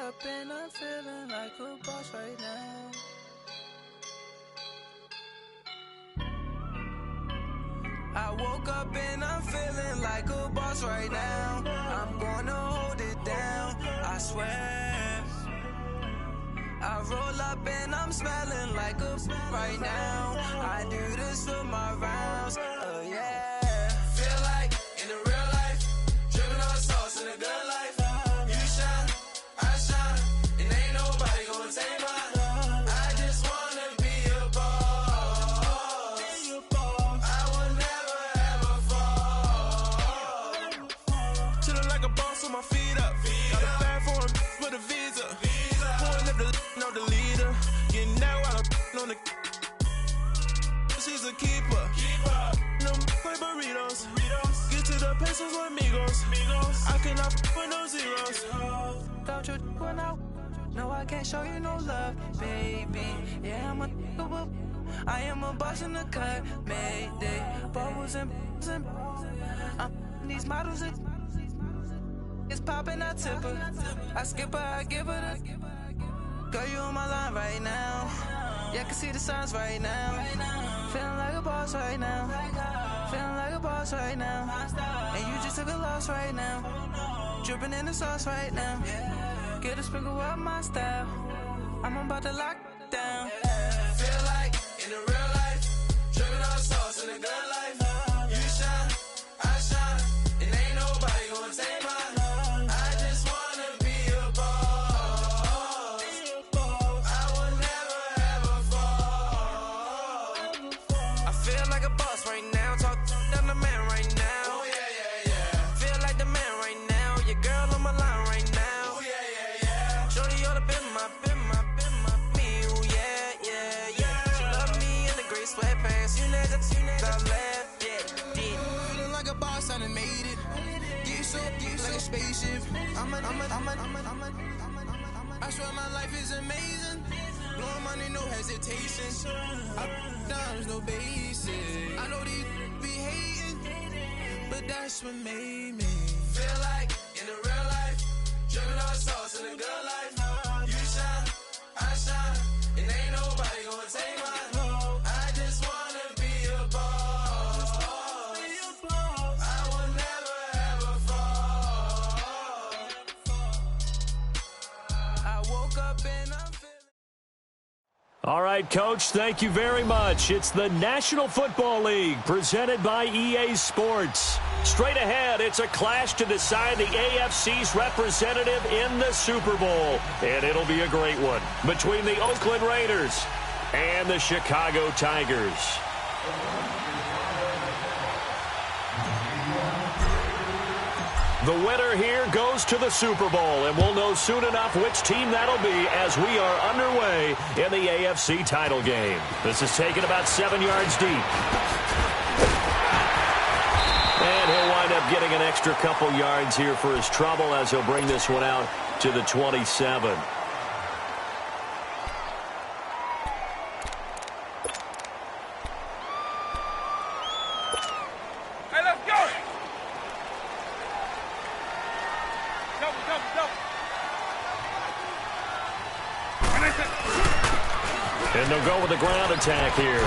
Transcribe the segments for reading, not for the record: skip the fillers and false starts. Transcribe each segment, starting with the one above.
up and I'm feeling like a boss right now. I woke up and I'm feeling like a boss right now. I'm gonna hold it down, I swear. I roll up and I'm smelling like a right now. I do this for my rounds, yeah. Feel like in the real life, dripping on sauce in a good life. You shine, I shine, and ain't nobody gonna take mine. I just wanna be a boss. I will never ever fall. Chillin' like a boss with my feet up. Got a bag for him with a visa. Pulling up the no the leader. Getting that while I'm on the. She's a keeper. No play burritos. Get to the pesos with amigos. I cannot with no zeros. Don't you when no, I can't show you no love, baby. Yeah, I am a boss in the cut, Mayday. Bubbles and these models it's popping, I tip her. I skip her, I give her the. Girl, you on my line right now. Yeah, I can see the signs right now. Feeling like a boss right now. Feeling like a boss right now. And you just took a loss right now. Dripping in the sauce right now. Get a sprinkle up my style. I'm about to lock down. Feel like in the real life, dripping on sauce in the good life. You shine, I shine, and ain't nobody gonna take mine. I just wanna be a boss. I will never ever fall. I feel like a boss right now. Talk down the man right now. Oh yeah, yeah, yeah. Feel like the man right now. Your girl on my line right now. Oh yeah, yeah, yeah. Shorty ought to been my me. Oh yeah, yeah, yeah. She love me in the gray sweatpants. You never left, yeah. Feeling like a boss, I done made it. Get so like a spaceship. I swear my life is amazing. Blowing money, no hesitation. Dimes, no basic. I know these be hating, but that's what made me feel like in the real life, dripping on sauce in a good life. You shine, I shine, and ain't nobody gonna take mine. I just wanna be a boss. I will never ever fall. I woke up and I'm feeling. All right, Coach, thank you very much. It's the National Football League presented by EA Sports. Straight ahead, it's a clash to decide the AFC's representative in the Super Bowl. And it'll be a great one between the Oakland Raiders and the Chicago Tigers. The winner here goes to the Super Bowl, and we'll know soon enough which team that'll be as we are underway in the AFC title game. This is taken about 7 yards deep. And he'll wind up getting an extra couple yards here for his trouble as he'll bring this one out to the 27. And they'll go with the ground attack here.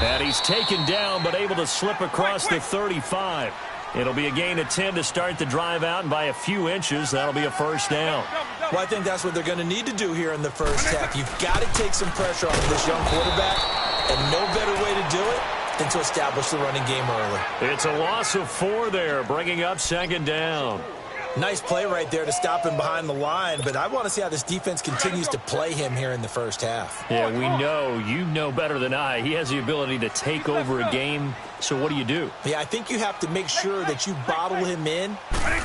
And he's taken down but able to slip across the 35. It'll be a gain of 10 to start the drive out, and by a few inches, that'll be a first down. Well, I think that's what they're going to need to do here in the first half. You've got to take some pressure off of this young quarterback, and no better way to do it than to establish the running game early. It's a loss of 4 there, bringing up second down. Nice play right there to stop him behind the line, but I want to see how this defense continues to play him here in the first half. Yeah, we know. You know better than I. He has the ability to take over a game, so what do you do? Yeah, I think you have to make sure that you bottle him in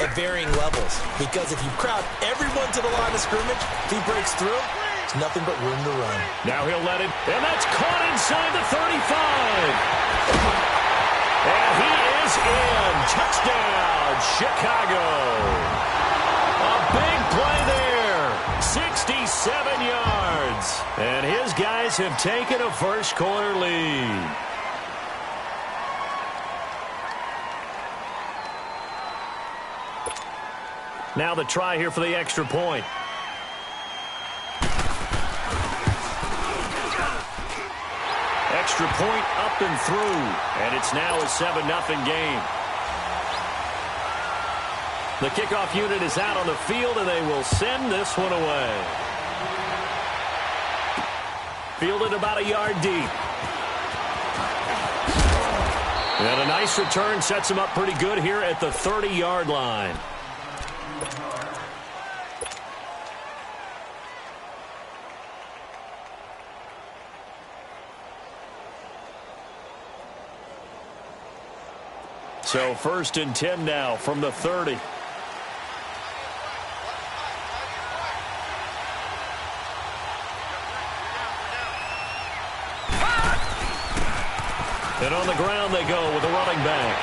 at varying levels, because if you crowd everyone to the line of scrimmage, if he breaks through, there's nothing but room to run. Now he'll let it, and that's caught inside the 35. And he is in. Touchdown, Chicago. A big play there. 67 yards. And his guys have taken a first quarter lead. Now the try here for the extra point. extra point up and through, and it's now a 7-0 game. The kickoff unit is out on the field, and they will send this one away. Fielded about a yard deep. And a nice return sets him up pretty good here at the 30-yard line. So 1st and 10 now from the 30. And on the ground they go with a running back.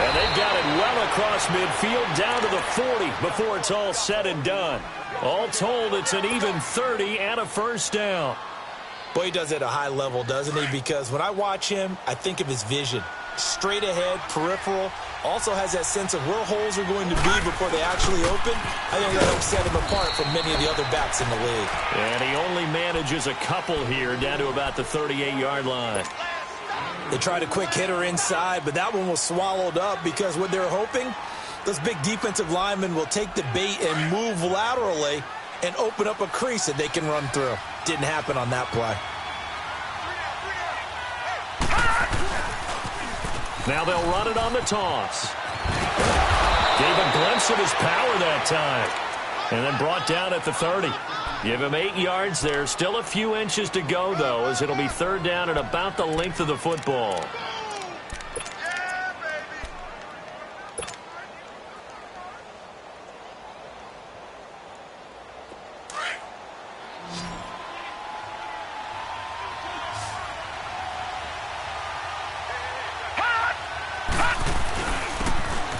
And they've got it well across midfield down to the 40 before it's all said and done. All told, it's an even 30 and a first down. Boy, he does it at a high level, doesn't he? Because when I watch him, I think of his vision. Straight ahead, peripheral, also has that sense of where holes are going to be before they actually open. I think that helps set him apart from many of the other backs in the league. And he only manages a couple here down to about the 38-yard line. They tried a quick hitter inside, but that one was swallowed up because what they're hoping, those big defensive linemen will take the bait and move laterally and open up a crease that they can run through. Didn't happen on that play. Now they'll run it on the toss. Gave a glimpse of his power that time. And then brought down at the 30. Give him 8 yards there. Still a few inches to go, though, as it'll be 3rd down at about the length of the football.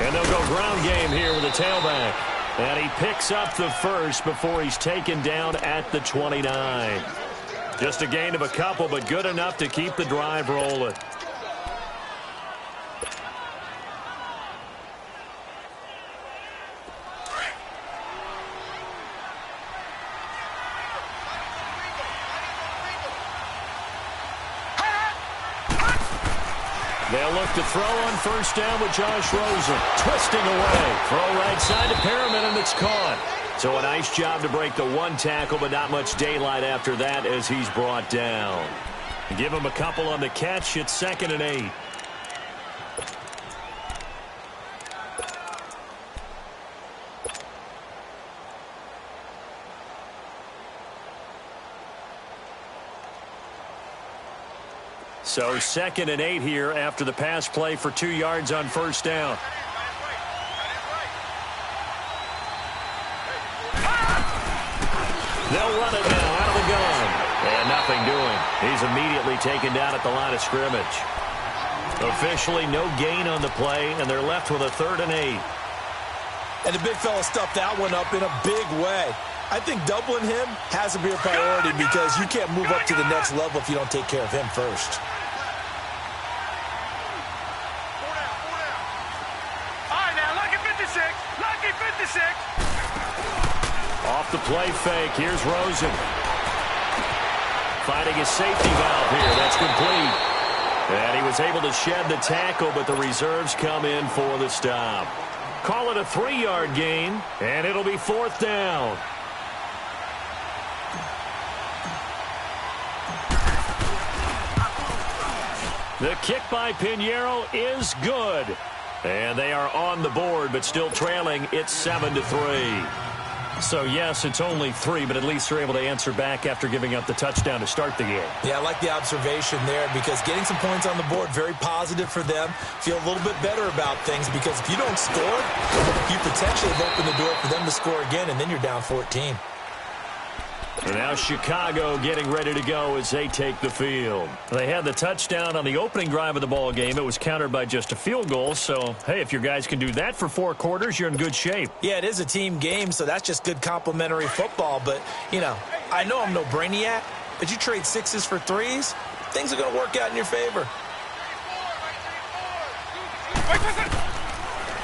And they'll go ground game here with a tailback. And he picks up the first before he's taken down at the 29. Just a gain of a couple, but good enough to keep the drive rolling. They'll look to throw on 1st down with Josh Rosen. Twisting away. Throw right side to Perriman, and it's caught. So a nice job to break the one tackle, but not much daylight after that as he's brought down. Give him a couple on the catch. It's 2nd and 8. So 2nd and 8 here after the pass play for 2 yards on 1st down. They'll run it now out of the gun. And nothing doing. He's immediately taken down at the line of scrimmage. Officially no gain on the play, and they're left with a 3rd and 8. And the big fella stuffed that one up in a big way. I think doubling him has to be a priority because you can't move up to the next level if you don't take care of him first. Off the play fake. Here's Rosen. Finding his safety valve here. That's complete. And he was able to shed the tackle, but the reserves come in for the stop. Call it a 3-yard gain, and it'll be 4th down. The kick by Pinheiro is good. And they are on the board, but still trailing. It's 7-3. So, yes, it's only 3, but at least they're able to answer back after giving up the touchdown to start the game. Yeah, I like the observation there because getting some points on the board, very positive for them. Feel a little bit better about things because if you don't score, you potentially have opened the door for them to score again, and then you're down 14. And now Chicago getting ready to go as they take the field. They had the touchdown on the opening drive of the ball game. It was countered by just a field goal. So, hey, if your guys can do that for 4 quarters, you're in good shape. Yeah, it is a team game, so that's just good complimentary football. But, you know, I know I'm no brainiac, but you trade 6s for 3s, things are going to work out in your favor.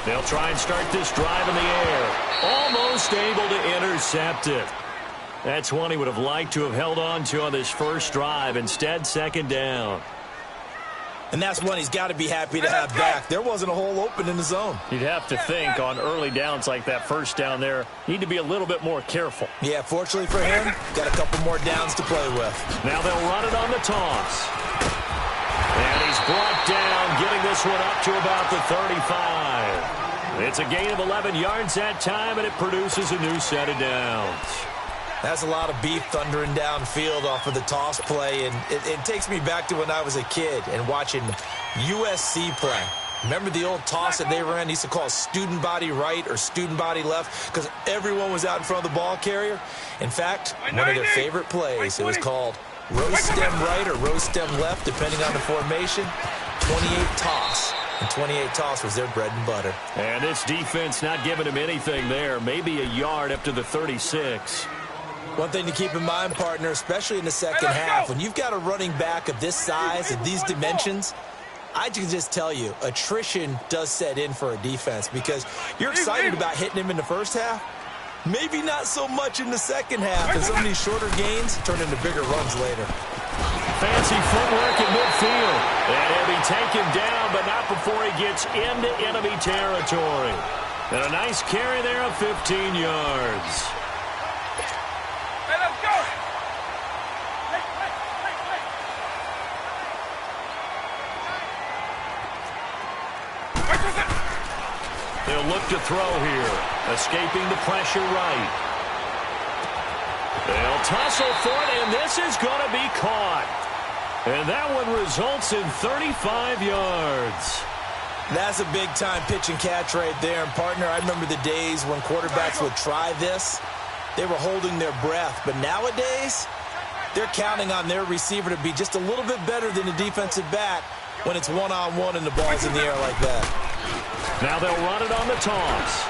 They'll try and start this drive in the air. Almost able to intercept it. That's one he would have liked to have held on to on this first drive. Instead, second down. And that's one he's got to be happy to have back. There wasn't a hole open in the zone. You'd have to think on early downs like that first down there, need to be a little bit more careful. Yeah, fortunately for him, got a couple more downs to play with. Now they'll run it on the toss. And he's brought down, getting this one up to about the 35. It's a gain of 11 yards that time, and it produces a new set of downs. That's a lot of beef thundering downfield off of the toss play, and it takes me back to when I was a kid and watching USC play. Remember the old toss that they ran? They used to call it student body right or student body left because everyone was out in front of the ball carrier. In fact, one of their favorite plays, it was called rose stem right or rose stem left, depending on the formation, 28 toss. And 28 toss was their bread and butter. And this defense not giving him anything there, maybe a yard up to the 36. One thing to keep in mind, partner, especially in the second half, when you've got a running back of this size and these dimensions, I can just tell you, attrition does set in for a defense because you're excited about hitting him in the first half. Maybe not so much in the second half, and some of these shorter gains turn into bigger runs later. Fancy footwork in midfield. And he'll be taken down, but not before he gets into enemy territory. And a nice carry there of 15 yards. They'll look to throw here. Escaping the pressure right. They'll tussle for it, and this is going to be caught. And that one results in 35 yards. That's a big-time pitch and catch right there. And, partner, I remember the days when quarterbacks would try this. They were holding their breath. But nowadays, they're counting on their receiver to be just a little bit better than the defensive back when it's one-on-one and the ball's in the air like that. Now they'll run it on the toss.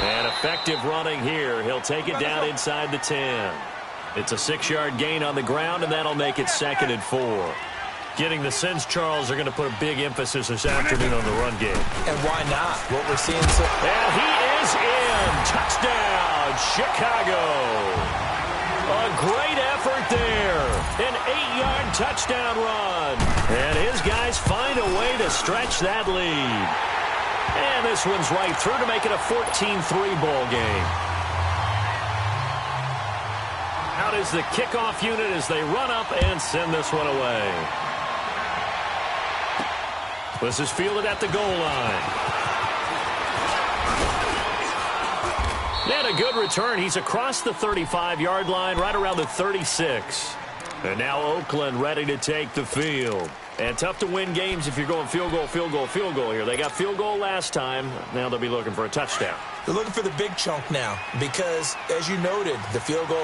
And effective running here. He'll take it down inside the 10. It's a 6-yard gain on the ground, and that'll make it 2nd and 4. Getting the sense, Charles, are going to put a big emphasis this afternoon on the run game. And why not? What we're seeing so... And he is in. Touchdown, Chicago. A great effort there. An 8-yard touchdown run. And his guys find a way to stretch that lead. And this one's right through to make it a 14-3 ball game. Out is the kickoff unit as they run up and send this one away. This is fielded at the goal line. And a good return. He's across the 35-yard line, right around the 36. And now Oakland ready to take the field. And tough to win games if you're going field goal, field goal, field goal here. They got field goal last time. Now they'll be looking for a touchdown. They're looking for the big chunk now because, as you noted, the field goal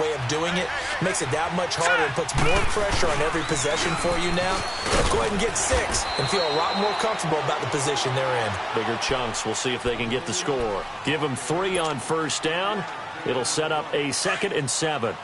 way of doing it makes it that much harder and puts more pressure on every possession for you now. Let's go ahead and get 6 and feel a lot more comfortable about the position they're in. Bigger chunks. We'll see if they can get the score. Give them 3 on first down. It'll set up a 2nd and 7.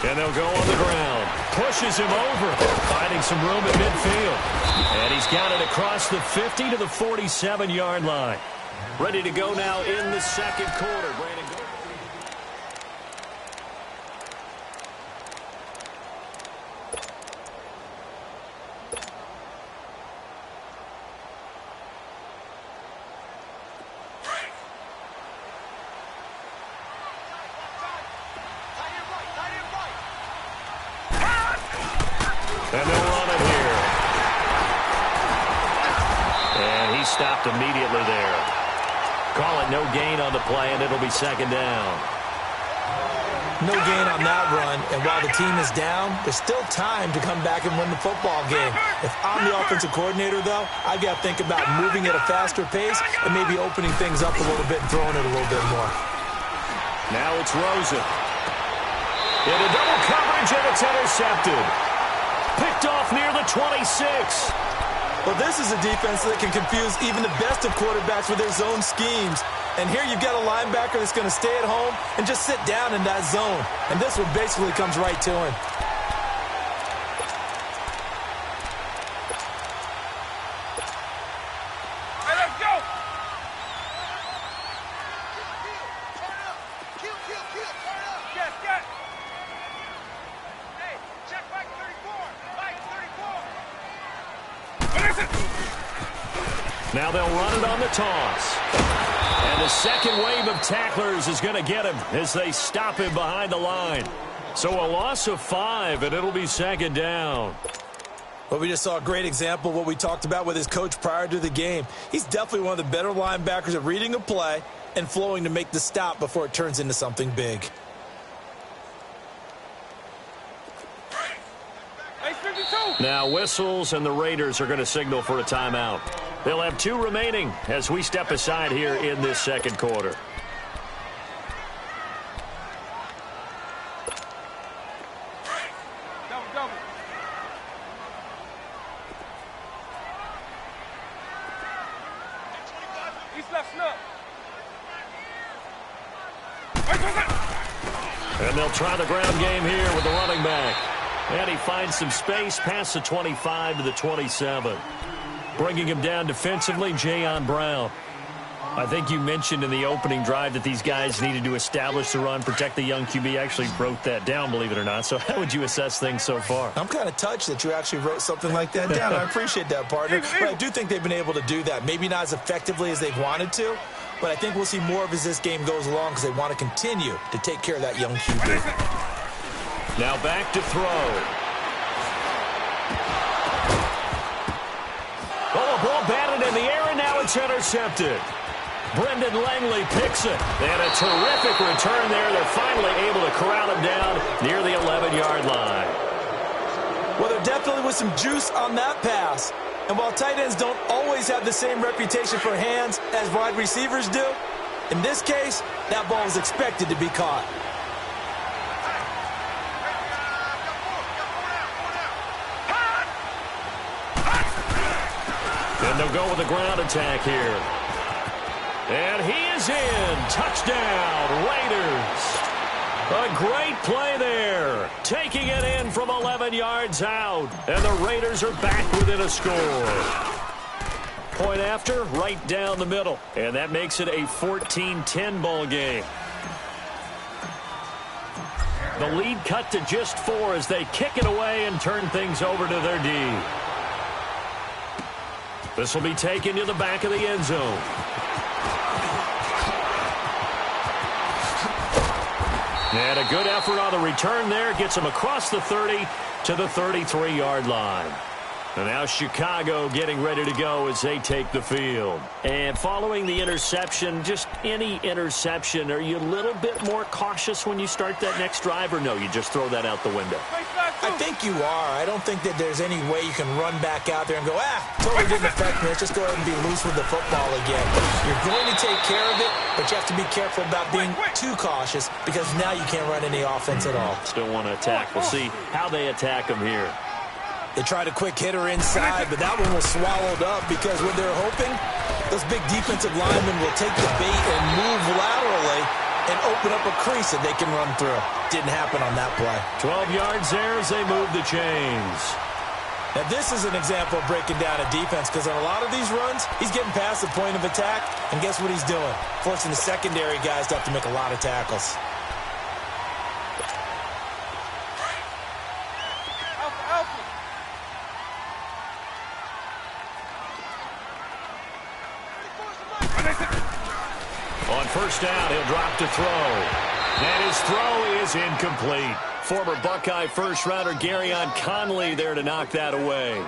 And they'll go on the ground. Pushes him over. Finding some room at midfield. And he's got it across the 50 to the 47-yard line. Ready to go now in the second quarter. Brandon, go. And they'll run it here. And he stopped immediately there. Call it no gain on the play, and it'll be 2nd down. No gain on that run, and while the team is down, there's still time to come back and win the football game. If I'm the offensive coordinator, though, I've got to think about moving at a faster pace and maybe opening things up a little bit and throwing it a little bit more. Now it's Rosen. Into double coverage, and it's intercepted. Picked off near the 26. Well, this is a defense that can confuse even the best of quarterbacks with their zone schemes. And here you've got a linebacker that's going to stay at home and just sit down in that zone. And this one basically comes right to him. Now they'll run it on the toss. And the second wave of tacklers is going to get him as they stop him behind the line. So a loss of 5, and it'll be second down. Well, we just saw a great example of what we talked about with his coach prior to the game. He's definitely one of the better linebackers at reading a play and flowing to make the stop before it turns into something big. Now whistles, and the Raiders are going to signal for a timeout. They'll have 2 remaining as we step aside here in this second quarter. And they'll try the ground game here with the running back. And he finds some space past the 25 to the 27. Bringing him down defensively, Jayon Brown. I think you mentioned in the opening drive that these guys needed to establish the run, protect the young QB. Actually wrote that down, believe it or not. So how would you assess things so far? I'm kind of touched that you actually wrote something like that down. I appreciate that, partner. But I do think they've been able to do that. Maybe not as effectively as they've wanted to, but I think we'll see more of as this game goes along because they want to continue to take care of that young QB. Now back to throw. Oh, a ball batted in the air, and now it's intercepted. Brendan Langley picks it. And a terrific return there. They're finally able to corral him down near the 11-yard line. Well, there definitely was some juice on that pass. And while tight ends don't always have the same reputation for hands as wide receivers do, in this case, that ball was expected to be caught. And they'll go with a ground attack here. And he is in. Touchdown, Raiders. A great play there. Taking it in from 11 yards out. And the Raiders are back within a score. Point after, right down the middle. And that makes it a 14-10 ball game. The lead cut to just 4 as they kick it away and turn things over to their D. This will be taken to the back of the end zone. And a good effort on the return there. Gets him across the 30 to the 33-yard line. And now Chicago getting ready to go as they take the field. And following the interception, just any interception, are you a little bit more cautious when you start that next drive, or no, you just throw that out the window? I think you are. I don't think that there's any way you can run back out there and go, totally didn't affect me. Let's just go ahead and be loose with the football again. You're going to take care of it, but you have to be careful about being too cautious because now you can't run any offense at all. Still want to attack. We'll see how they attack them here. They tried a quick hitter inside, but that one was swallowed up because what they're hoping, those big defensive linemen will take the bait and move laterally and open up a crease that they can run through. Didn't happen on that play. 12 yards there as they move the chains. Now, this is an example of breaking down a defense because on a lot of these runs, he's getting past the point of attack, and guess what he's doing? Forcing the secondary guys to have to make a lot of tackles. On first down, he'll drop to throw. And his throw is incomplete. Former Buckeye first-rounder Garyon Conley there to knock that away.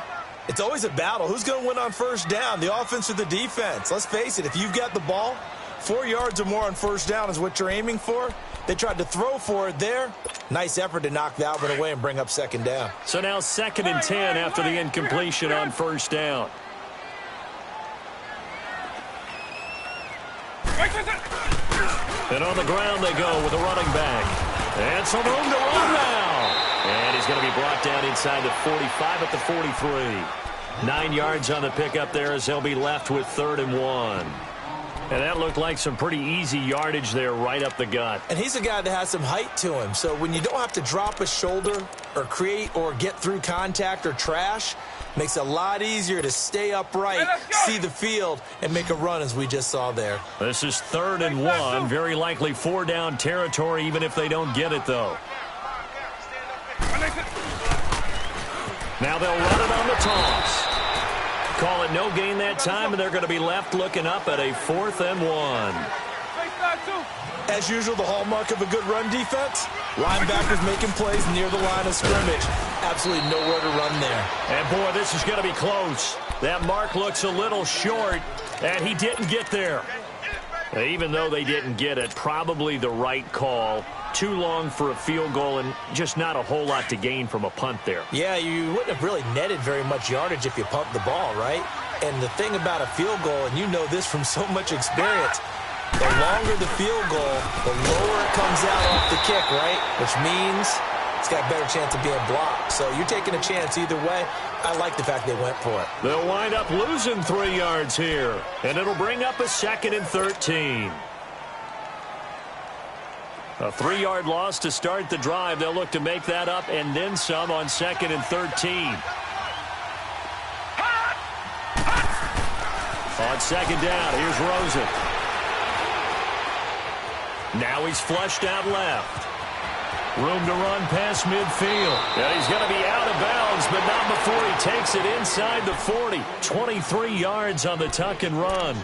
It's always a battle. Who's going to win on first down, the offense or the defense? Let's face it, if you've got the ball, 4 yards or more on first down is what you're aiming for. They tried to throw for it there. Nice effort to knock that one away and bring up second down. So now 2nd and 10 after the incompletion on first down. And on the ground they go with the running back. And some room to run now. And he's going to be brought down inside the 45 at the 43. 9 yards on the pickup there as they'll be left with 3rd and 1. And that looked like some pretty easy yardage there right up the gut. And he's a guy that has some height to him. So when you don't have to drop a shoulder or create or get through contact or trash, makes it a lot easier to stay upright, see the field, and make a run as we just saw there. This is 3rd and 1. Very likely 4-down territory even if they don't get it, though. Now they'll run it on the toss. Call it no gain that time, and they're going to be left looking up at a 4th and 1. As usual, the hallmark of a good run defense, linebackers making plays near the line of scrimmage. Absolutely nowhere to run there. And, boy, this is going to be close. That mark looks a little short, and he didn't get there. Even though they didn't get it, probably the right call. Too long for a field goal and just not a whole lot to gain from a punt there. Yeah, you wouldn't have really netted very much yardage if you pumped the ball, right? And the thing about a field goal, and you know this from so much experience, the longer the field goal, the lower it comes out off the kick, right? Which means it's got a better chance of being blocked. So you're taking a chance either way. I like the fact they went for it. They'll wind up losing 3 yards here, and it'll bring up a 2nd and 13. A 3-yard loss to start the drive. They'll look to make that up and then some on 2nd and 13. On 2nd down, here's Rosen. Now he's flushed out left. Room to run past midfield. And he's going to be out of bounds, but not before he takes it inside the 40. 23 yards on the tuck and run.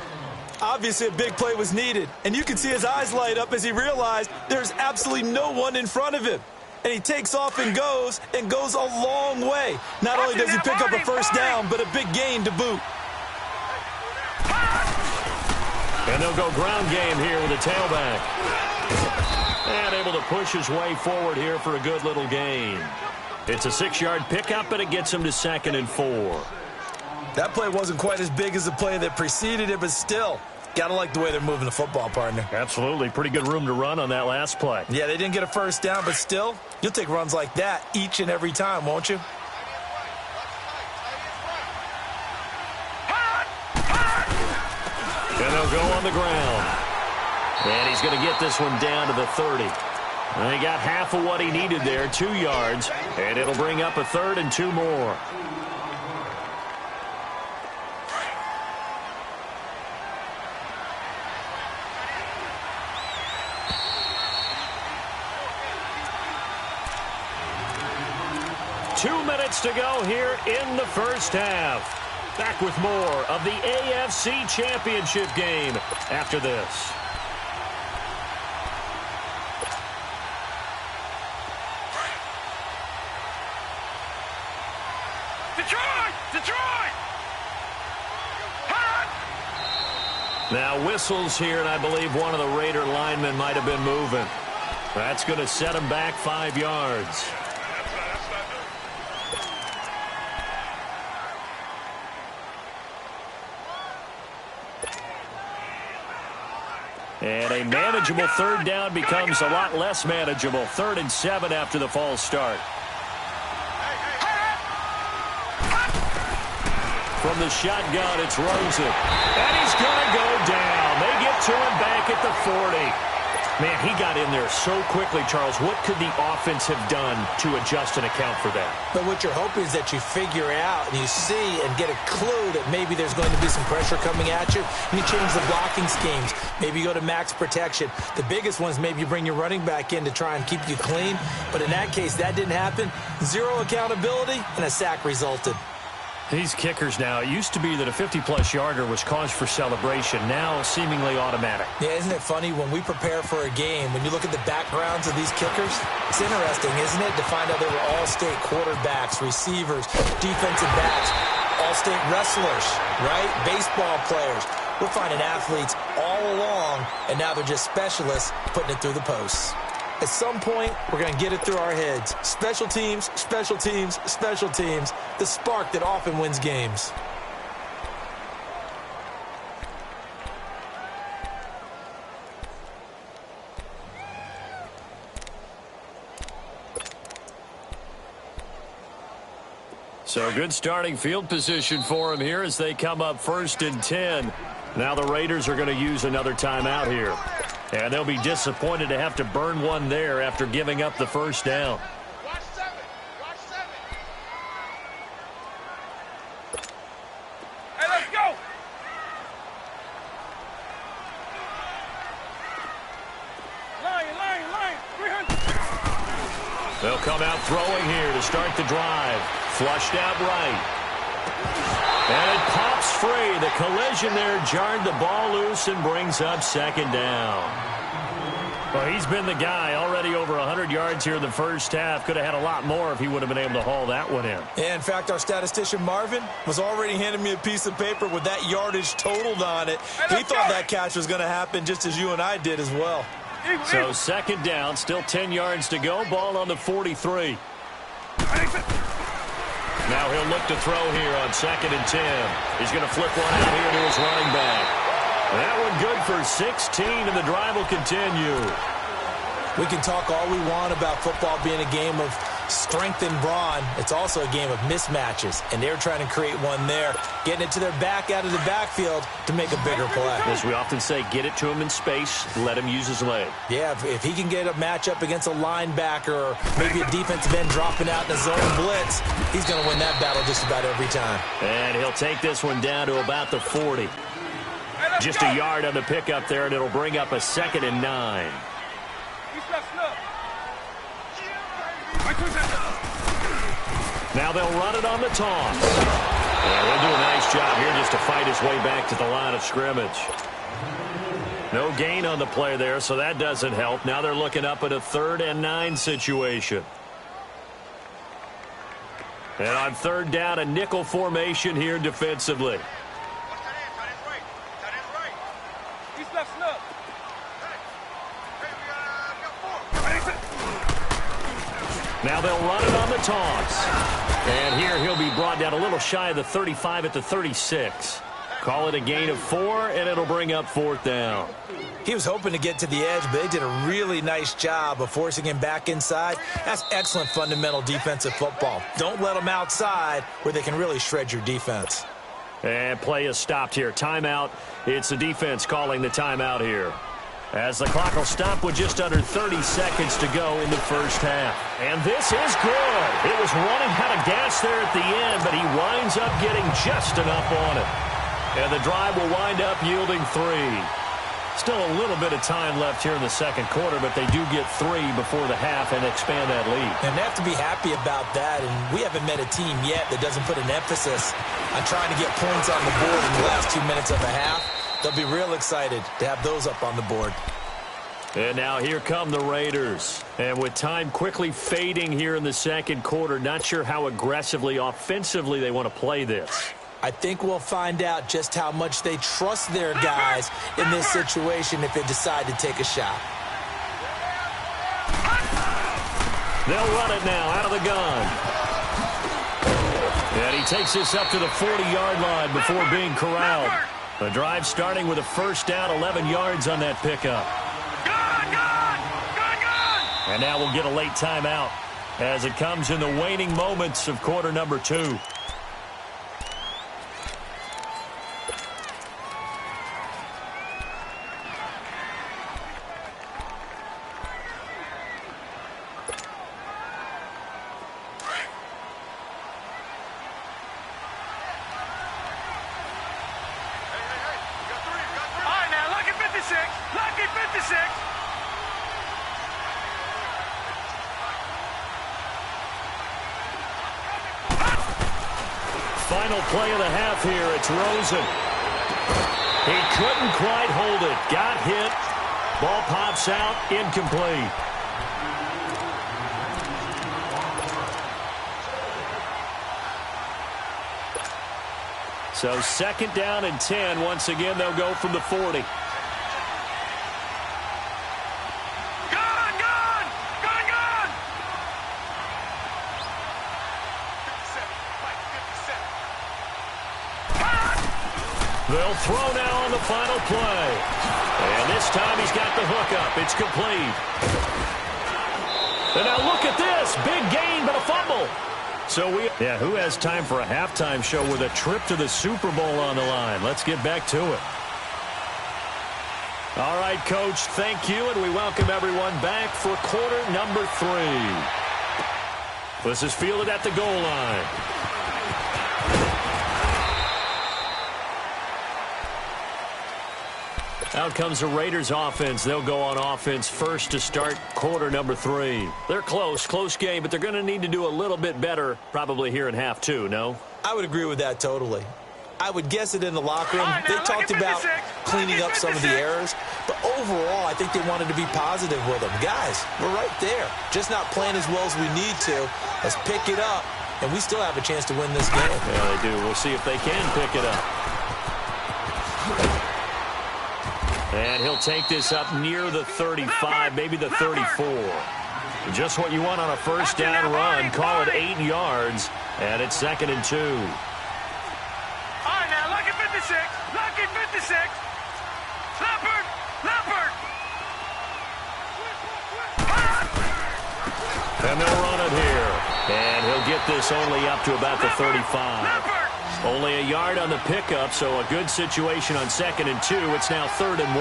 Obviously, a big play was needed, and you can see his eyes light up as he realized there's absolutely no one in front of him. And he takes off and goes a long way. Not only does he pick up a first down, but a big gain to boot. And they'll go ground game here with a tailback. And able to push his way forward here for a good little gain. It's a 6-yard pickup, and it gets him to 2nd and 4. That play wasn't quite as big as the play that preceded it, but still, gotta like the way they're moving the football, partner. Absolutely. Pretty good room to run on that last play. Yeah, they didn't get a first down, but still, you'll take runs like that each and every time, won't you? And they'll go on the ground. And he's going to get this one down to the 30. And he got half of what he needed there, 2 yards. And it'll bring up a 3rd and 2 more. Two minutes to go here in the first half. Back with more of the AFC Championship game after this. Detroit! Now whistles here, and I believe one of the Raider linemen might have been moving. That's going to set him back 5 yards. And a manageable 3rd down becomes a lot less manageable. 3rd and 7 after the false start. From the shotgun, it's Rosen. And he's going to go down. They get to him back at the 40. Man, he got in there so quickly, Charles. What could the offense have done to adjust and account for that? But what you're hoping is that you figure out and you see and get a clue that maybe there's going to be some pressure coming at you. And you change the blocking schemes. Maybe you go to max protection. The biggest one is maybe you bring your running back in to try and keep you clean. But in that case, that didn't happen. Zero accountability, and a sack resulted. These kickers now, it used to be that a 50-plus yarder was cause for celebration. Now seemingly automatic. Yeah, isn't it funny when we prepare for a game, when you look at the backgrounds of these kickers, it's interesting, isn't it, to find out they were all-state quarterbacks, receivers, defensive backs, all-state wrestlers, right? Baseball players. We're finding athletes all along, and now they're just specialists putting it through the posts. At some point, we're going to get it through our heads. Special teams, special teams, special teams. The spark that often wins games. So good starting field position for him here as they come up 1st and 10. Now the Raiders are going to use another timeout here. And they'll be disappointed to have to burn one there after giving up the first down. Watch 7. Watch 7. Hey, let's go. Line. 300. They'll come out throwing here to start the drive. Flushed out right. And it pops free. The collision there jarred the ball loose and brings up 2nd down. Well, he's been the guy already over 100 yards here in the first half. Could have had a lot more if he would have been able to haul that one in. Yeah, in fact, our statistician Marvin was already handing me a piece of paper with that yardage totaled on it. He thought that catch was going to happen just as you and I did as well. So 2nd down, still 10 yards to go. Ball on the 43. Now he'll look to throw here on 2nd and 10. He's going to flip one out here to his running back. That one good for 16, and the drive will continue. We can talk all we want about football being a game of strength and brawn. It's also a game of mismatches, and they're trying to create one there, getting it to their back out of the backfield to make a bigger play. As we often say, get it to him in space, let him use his leg. Yeah, if he can get a matchup against a linebacker or maybe a defensive end dropping out in a zone blitz, he's going to win that battle just about every time. And he'll take this one down to about the 40. Just a yard on the pickup there, and it'll bring up a 2nd and 9. Now they'll run it on the toss. And he'll do a nice job here just to fight his way back to the line of scrimmage. No gain on the play there, so that doesn't help. Now they're looking up at a 3rd and 9 situation. And on 3rd down, a nickel formation here defensively. Now they'll run it on the toss. And here he'll be brought down a little shy of the 35 at the 36. Call it a gain of 4, and it'll bring up 4th down. He was hoping to get to the edge, but they did a really nice job of forcing him back inside. That's excellent fundamental defensive football. Don't let them outside where they can really shred your defense. And play is stopped here. Timeout. It's the defense calling the timeout here, as the clock will stop with just under 30 seconds to go in the first half. And this is good. It was running out of gas there at the end, but he winds up getting just enough on it. And the drive will wind up yielding 3. Still a little bit of time left here in the second quarter, but they do get 3 before the half and expand that lead. And they have to be happy about that, and we haven't met a team yet that doesn't put an emphasis on trying to get points on the board in the last 2 minutes of a half. They'll be real excited to have those up on the board. And now here come the Raiders. And with time quickly fading here in the second quarter, not sure how aggressively, offensively they want to play this. I think we'll find out just how much they trust their guys in this situation if they decide to take a shot. They'll run it now out of the gun. And he takes this up to the 40-yard line before being corralled. The drive starting with a first down, 11 yards on that pickup. And now we'll get a late timeout as it comes in the waning moments of quarter number 2. Final play of the half here. It's Rosen. He couldn't quite hold it. Got hit. Ball pops out. Incomplete. So 2nd down and 10. Once again, they'll go from the 40. They'll throw now on the final play. And this time he's got the hook up. It's complete. And now look at this. Big gain, but a fumble. Who has time for a halftime show with a trip to the Super Bowl on the line? Let's get back to it. All right, Coach, thank you, and we welcome everyone back for quarter number 3. This is fielded at the goal line. Out comes the Raiders offense. They'll go on offense first to start quarter number 3. They're close game, but they're going to need to do a little bit better probably here in half 2, no? I would agree with that totally. I would guess it in the locker room. They talked about cleaning up some of the errors, but overall, I think they wanted to be positive with them. Guys, we're right there. Just not playing as well as we need to. Let's pick it up, and we still have a chance to win this game. Yeah, they do. We'll see if they can pick it up. And he'll take this up near the 35, maybe the 34. Just what you want on a first down run. Call it 8 yards, and it's 2nd and 2. All right, now, lucky 56. Lucky 56. Leopard. And they'll run it here. And he'll get this only up to about the 35. Only a yard on the pickup, so a good situation on 2nd and 2. It's now 3rd and 1.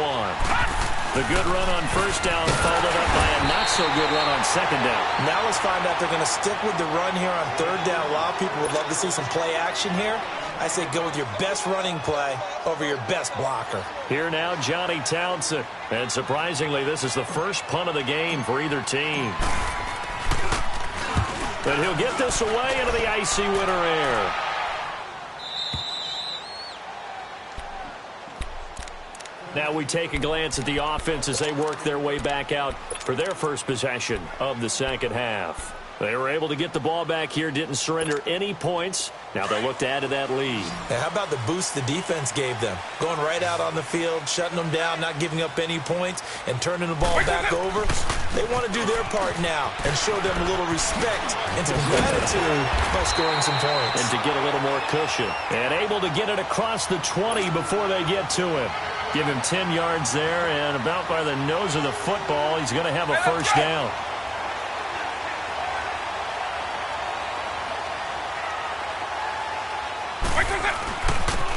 The good run on first down followed up by a not-so-good run on 2nd down. Now let's find out they're going to stick with the run here on 3rd down. A lot of people would love to see some play action here. I say go with your best running play over your best blocker. Here now, Johnny Townsend. And surprisingly, this is the first punt of the game for either team. But he'll get this away into the icy winter air. Now we take a glance at the offense as they work their way back out for their first possession of the second half. They were able to get the ball back here, didn't surrender any points. Now they'll look to add to that lead. Now, how about the boost the defense gave them? Going right out on the field, shutting them down, not giving up any points, and turning the ball back over. They want to do their part now and show them a little respect and some gratitude by scoring some points. And to get a little more cushion. And able to get it across the 20 before they get to him. Give him 10 yards there, and about by the nose of the football, he's going to have a first down.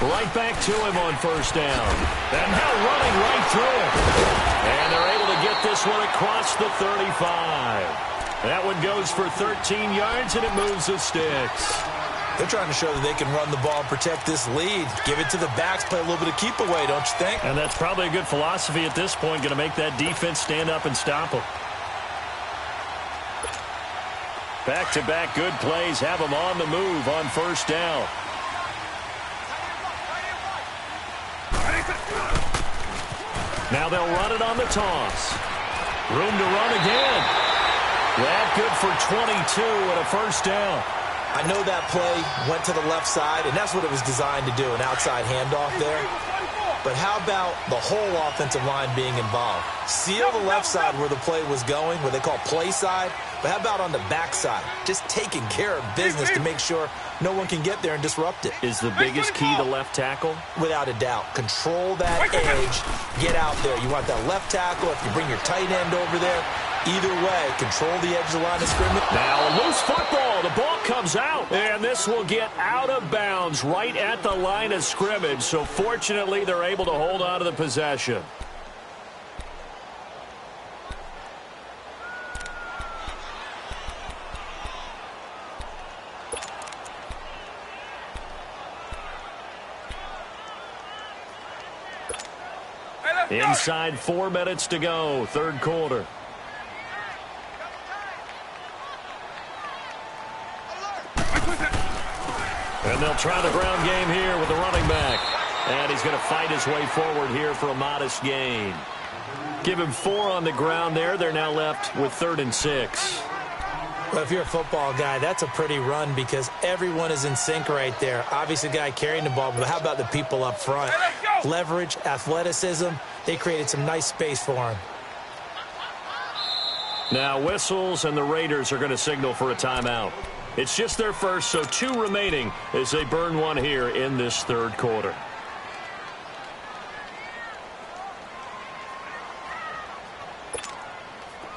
Right back to him on first down. And now running right through him. And they're able to get this one across the 35. That one goes for 13 yards, and it moves the sticks. They're trying to show that they can run the ball and protect this lead. Give it to the backs, play a little bit of keep away, don't you think? And that's probably a good philosophy at this point, going to make that defense stand up and stop them. Back-to-back good plays have them on the move on first down. Now they'll run it on the toss. Room to run again. That good for 22 and a first down. I know that play went to the left side, and that's what it was designed to do, an outside handoff there. But how about the whole offensive line being involved? Seal the left side where the play was going, what they call play side. But how about on the back side? Just taking care of business to make sure no one can get there and disrupt it. Is the biggest key the left tackle? Without a doubt. Control that edge. Get out there. You want that left tackle. If you bring your tight end over there, either way, control the edge of the line of scrimmage. Now a loose football. The ball comes out. And this will get out of bounds right at the line of scrimmage. So fortunately, they're able to hold on to the possession. Inside 4 minutes to go, third quarter. And they'll try the ground game here with the running back. And he's going to fight his way forward here for a modest gain. Give him 4 on the ground there. They're now left with 3rd and 6. Well, if you're a football guy, that's a pretty run because everyone is in sync right there. Obviously, the guy carrying the ball, but how about the people up front? Leverage, athleticism, they created some nice space for him. Now whistles, and the Raiders are going to signal for a timeout. It's just their first, so 2 remaining as they burn one here in this third quarter.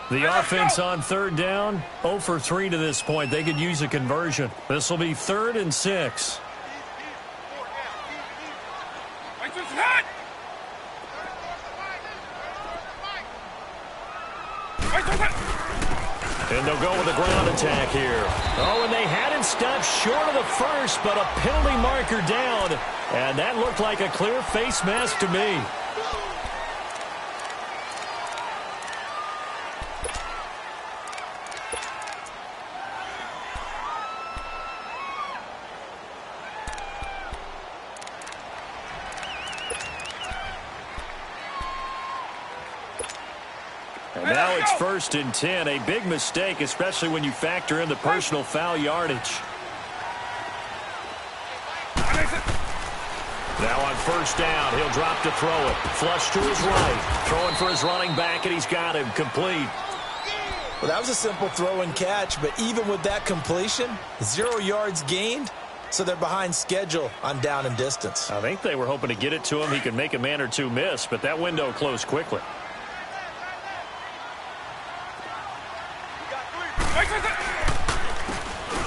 The offense on third down, 0 for 3 to this point. They could use a conversion. This will be 3rd and 6. And they'll go with a ground attack here. Oh, and they had him stopped short of the first, but a penalty marker down. And that looked like a clear face mask to me. And now it's 1st and 10. A big mistake, especially when you factor in the personal foul yardage. Now on 1st down, he'll drop to throw it. Flush to his right. Throwing for his running back, and he's got him complete. Well, that was a simple throw and catch, but even with that completion, 0 yards gained, so they're behind schedule on down and distance. I think they were hoping to get it to him. He could make a man or two miss, but that window closed quickly.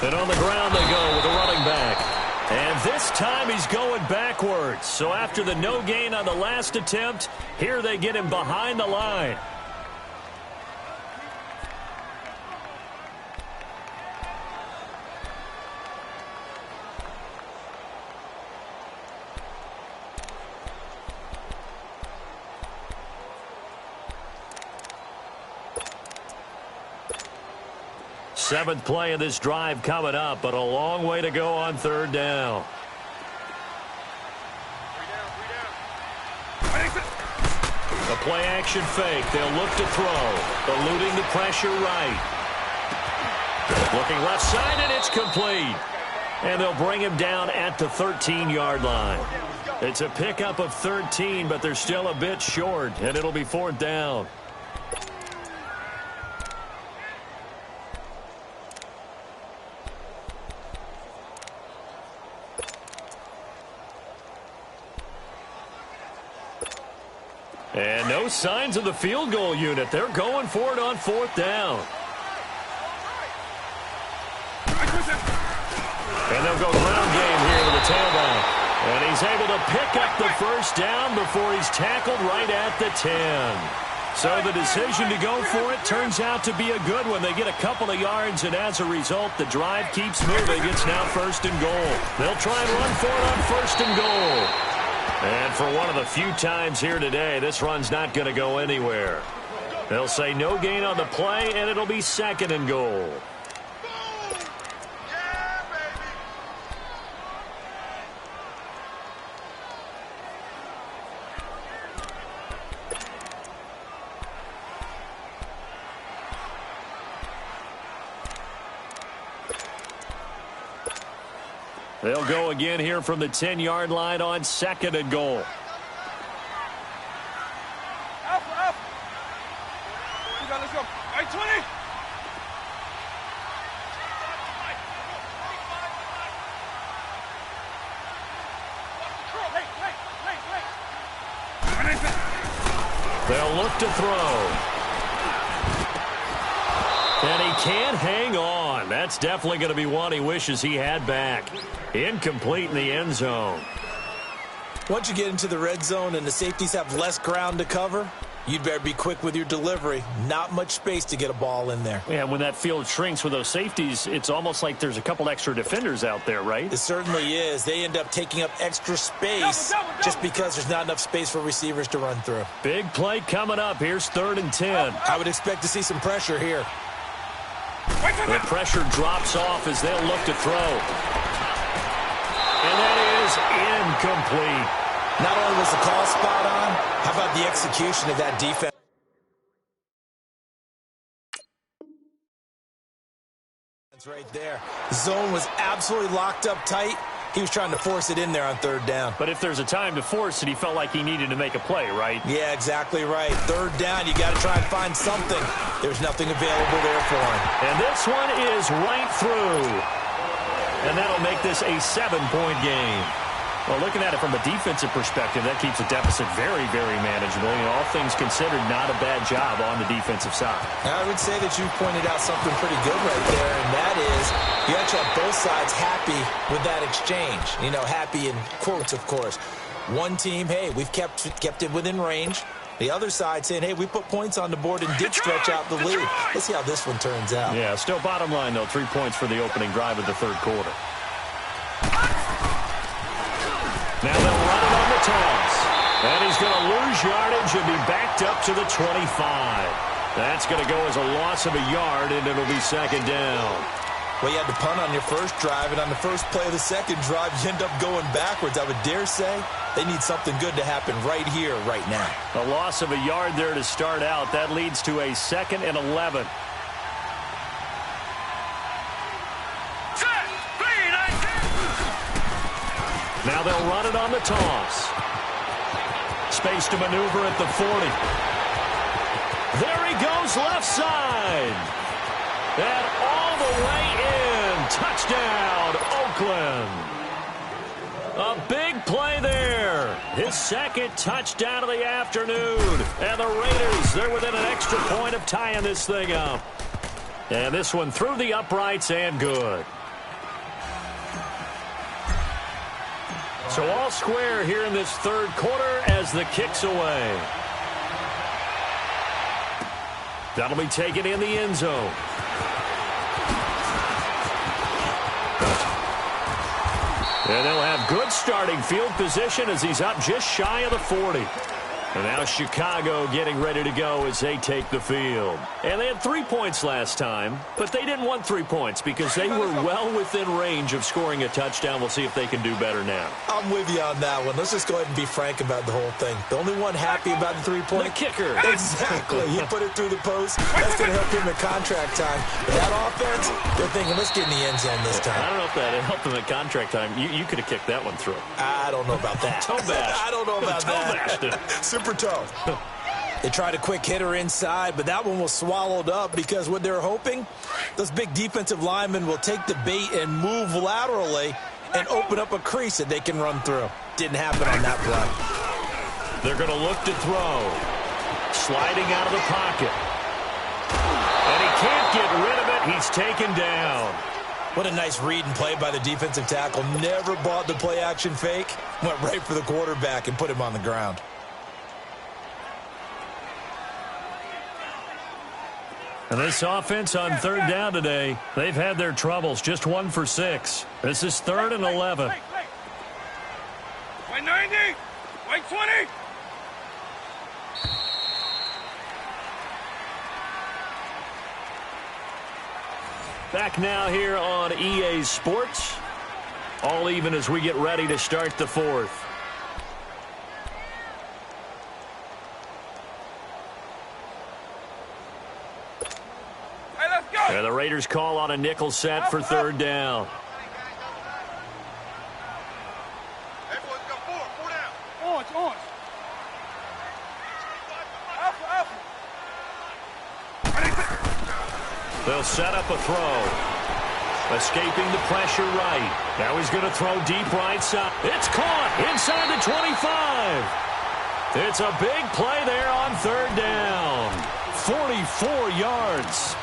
And on the ground they go with the running back. And this time he's going backwards. So after the no gain on the last attempt, here they get him behind the line. Seventh play of this drive coming up, but a long way to go on 3rd down. A play action fake. They'll look to throw. Eluding the pressure right. Looking left side, and it's complete. And they'll bring him down at the 13-yard line. It's a pickup of 13, but they're still a bit short, and it'll be 4th down. And no signs of the field goal unit. They're going for it on 4th down. And they'll go ground game here with the tailback. And he's able to pick up the 1st down before he's tackled right at the 10. So the decision to go for it turns out to be a good one. They get a couple of yards, and as a result, the drive keeps moving. It's now 1st and goal. They'll try and run for it on 1st and goal. And for one of the few times here today, this run's not going to go anywhere. They'll say no gain on the play, and it'll be 2nd and goal. They'll go again here from the 10-yard line on 2nd and goal. Alpha. Let's go. All right, 20. They'll look to throw. And he can't hang on. That's definitely going to be one he wishes he had back. Incomplete in the end zone. Once you get into the red zone and the safeties have less ground to cover, you'd better be quick with your delivery. Not much space to get a ball in there. Yeah, when that field shrinks with those safeties, it's almost like there's a couple extra defenders out there, right? It certainly is. They end up taking up extra space just because there's not enough space for receivers to run through. Big play coming up. Here's 3rd and 10. I would expect to see some pressure here. The pressure drops off as they'll look to throw. And that is incomplete. Not only was the call spot on, how about the execution of that defense? Right there. The zone was absolutely locked up tight. He was trying to force it in there on 3rd down. But if there's a time to force it, he felt like he needed to make a play, right? Yeah, exactly right. 3rd down, you got to try and find something. There's nothing available there for him. And this one is right through. And that'll make this a 7-point game. Well, looking at it from a defensive perspective, that keeps the deficit very, very manageable. You know, all things considered, not a bad job on the defensive side. I would say that you pointed out something pretty good right there, and that is you actually have both sides happy with that exchange. You know, happy in quotes, of course. One team, hey, we've kept it within range. The other side saying, hey, we put points on the board and did stretch out the lead. Let's see how this one turns out. Yeah, still bottom line, though, 3 points for the opening drive of the third quarter. Now they'll run it on the toss. And he's going to lose yardage and be backed up to the 25. That's going to go as a loss of a yard, and it'll be second down. Well, you had to punt on your first drive, and on the first play of the second drive, you end up going backwards. I would dare say they need something good to happen right here, right now. A loss of a yard there to start out. That leads to a 2nd and 11. Now they'll run it on the toss. Space to maneuver at the 40. There he goes, left side. And all the way in. Touchdown, Oakland. A big play there. His second touchdown of the afternoon. And the Raiders, they're within an extra point of tying this thing up. And this one through the uprights and good. So all square here in this third quarter as the kick's away. That'll be taken in the end zone. And they'll have good starting field position as he's up just shy of the 40. And now Chicago getting ready to go as they take the field. And they had 3 points last time, but they didn't want 3 points because they were well within range of scoring a touchdown. We'll see if they can do better now. I'm with you on that one. Let's just go ahead and be frank about the whole thing. The only one happy about the 3-point? The kicker. Exactly. He put it through the post. That's going to help him at contract time. But that offense, they're thinking, let's get in the end zone this time. I don't know if that helped him at contract time. You could have kicked that one through. I don't know about that. Toe bash. I don't know about that. Super toe. They tried a quick hitter inside, but that one was swallowed up because what they're hoping, those big defensive linemen will take the bait and move laterally and open up a crease that they can run through. Didn't happen on that play. They're going to look to throw. Sliding out of the pocket. And he can't get rid of it. He's taken down. What a nice read and play by the defensive tackle. Never bought the play-action fake. Went right for the quarterback and put him on the ground. And this offense on third down today, they've had their troubles. Just 1 for 6. This is 3rd and 11. White 90, white 20. Back now here on EA Sports. All even as we get ready to start the 4th. And the Raiders call on a nickel set for 3rd down. Everyone's got 4 down. Orange. Alpha. They'll set up a throw. Escaping the pressure right. Now he's going to throw deep right side. It's caught inside the 25. It's a big play there on 3rd down. 44 yards.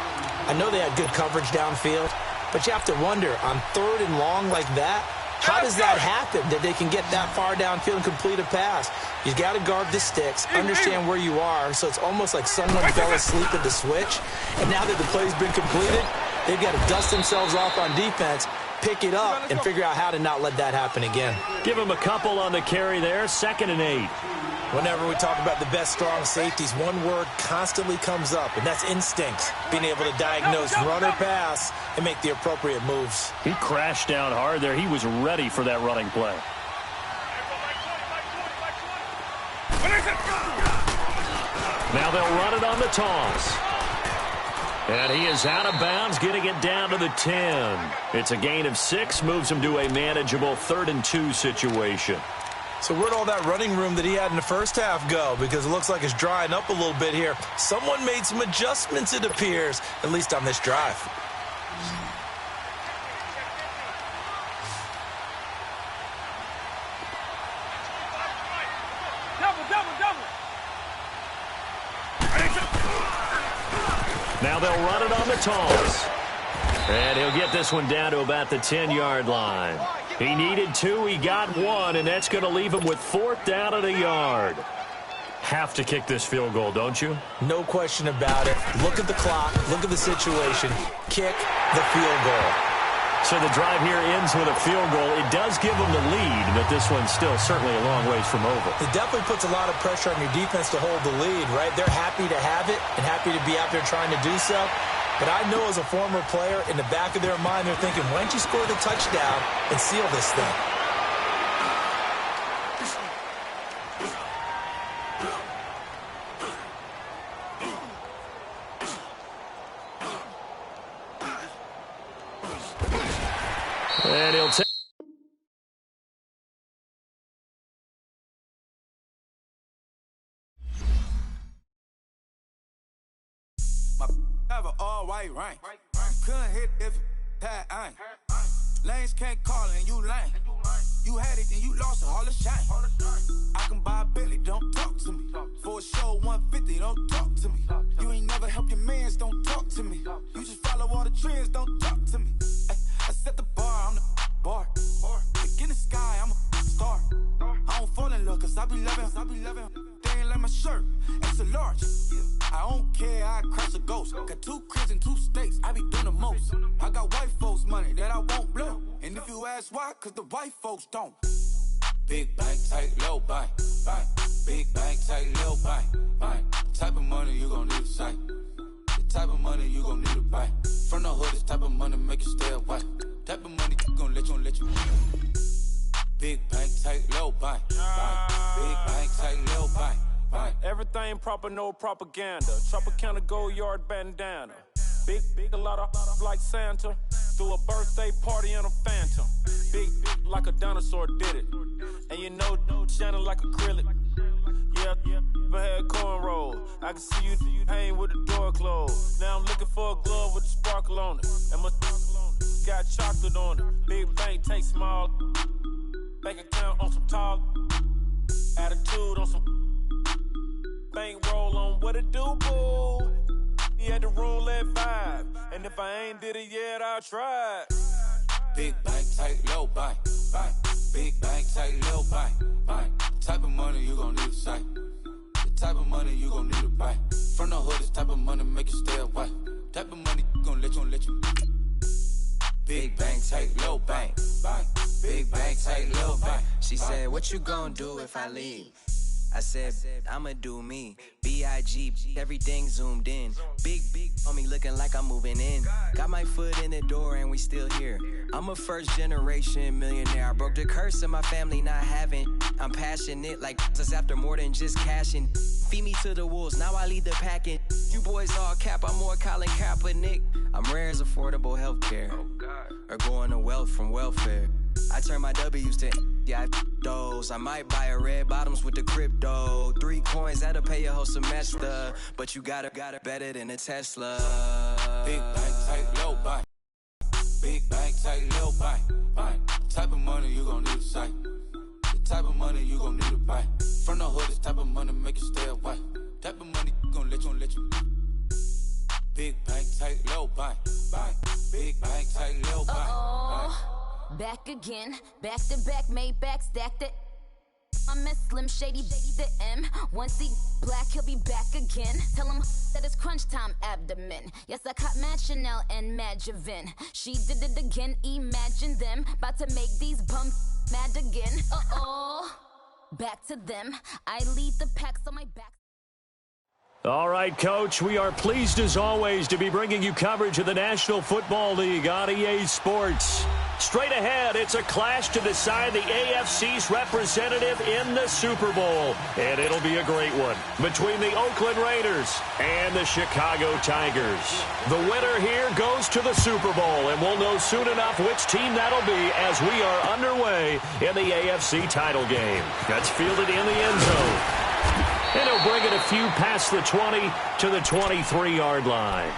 I know they had good coverage downfield, but you have to wonder, on 3rd and long like that, how does that happen, that they can get that far downfield and complete a pass? You've got to guard the sticks, understand where you are, so it's almost like someone fell asleep at the switch, and now that the play's been completed, they've got to dust themselves off on defense, pick it up, and figure out how to not let that happen again. Give him a couple on the carry there, 2nd and 8. Whenever we talk about the best strong safeties, one word constantly comes up, and that's instinct. Being able to diagnose run or pass and make the appropriate moves. He crashed down hard there. He was ready for that running play. Now they'll run it on the toss. And he is out of bounds, getting it down to the 10. It's a gain of 6, moves him to a manageable 3rd and 2 situation. So where'd all that running room that he had in the first half go? Because it looks like it's drying up a little bit here. Someone made some adjustments, it appears, at least on this drive. Now they'll run it on the toss. And he'll get this one down to about the 10-yard line. He needed 2, he got 1, and that's going to leave him with 4th down and a yard. Have to kick this field goal, don't you? No question about it. Look at the clock. Look at the situation. Kick the field goal. So the drive here ends with a field goal. It does give them the lead, but this one's still certainly a long ways from over. It definitely puts a lot of pressure on your defense to hold the lead, right? They're happy to have it and happy to be out there trying to do so. But I know as a former player, in the back of their mind, they're thinking, why don't you score the touchdown and seal this thing? And he'll take. Have an all-white rank. Couldn't hit if it had ain't. Lanes can't call and you lame. You had it and you lost it, all the shame. I can buy a Billy, don't talk to me. For a show 150, don't talk to me. You ain't never help your mans, don't talk to me. You just follow all the trends, don't talk to me. I set the bar, I'm the bar. Look in the sky, I'm a star. I don't fall in love, cause I be loving. They ain't like my shirt, it's a large. I don't care, I crush a ghost. Got 2 cribs in 2 states, I be doing the most. I got white folks' money that I won't blow. And if you ask why, cause the white folks don't. Big bank, tight, low bank. Big bank, tight, low bank. Type of money you gon' need to sight. The type of money you gon' need to buy. From the hood, this type of money make you stay away. Type of money gon' let you. Big bank, tight, low bank. Big bank, tight, low bank. Everything proper, no propaganda. Tropicana gold yard bandana. Big, a lot of like Santa. Threw a birthday party in a phantom. Big like a dinosaur did it. And you know, shining like acrylic. Yeah, I had cornrow. I can see you hang with the door closed. Now I'm looking for a glove with a sparkle on it. And my got chocolate on it. Big bank, take small. Bank account on some tall. Attitude on some. Bankroll on what it do, boo. He had the roulette vibe. And if I ain't did it yet, I'll try. Big bank, tight, low bank. Big bank, tight, low bank. Type of money you gon' need to sight. The type of money you gon' need to buy. From the hood, this type of money make you stay away. Type of money gon' let you. Big bank, tight, low bank. Big bank, tight, low bank. She said, what you gon' do if I leave? I said, I'ma do me. B.I.G. Everything zoomed in. Big on me looking like I'm moving in. Got my foot in the door and we still here. I'm a first generation millionaire. I broke the curse of my family not having. I'm passionate like just after more than just cashing. Feed me to the wolves, now I lead the packing. You boys all cap, I'm more Colin Kaepernick. I'm rare as affordable healthcare. Or going to wealth from welfare. I turn my W's to those. I might buy a red bottoms with the crypto. 3 coins, that'll pay your whole semester. But you got it better than a Tesla. Big bank, tight, low bank. Big bank, tight, low bank. Type of money you gon' need to sight. The type of money you gon' need to buy. From the hood, this type of money make you stay away. Type of money gon' let you. Big bank, tight, low bank. Big bank, tight, low bank. Back again, back to back, made back, stacked it. I'm a Slim Shady, the M. Once he black, he'll be back again. Tell him that it's crunch time abdomen. Yes, I caught Mad Chanel and Mad Javin. She did it again, imagine them. About to make these bums mad again. Back to them. I lead the packs on my back. All right, Coach, we are pleased as always to be bringing you coverage of the National Football League on EA Sports. Straight ahead, it's a clash to decide the AFC's representative in the Super Bowl. And it'll be a great one between the Oakland Raiders and the Chicago Tigers. The winner here goes to the Super Bowl, and we'll know soon enough which team that'll be as we are underway in the AFC title game. That's fielded in the end zone. And he'll bring it a few past the 20 to the 23-yard line.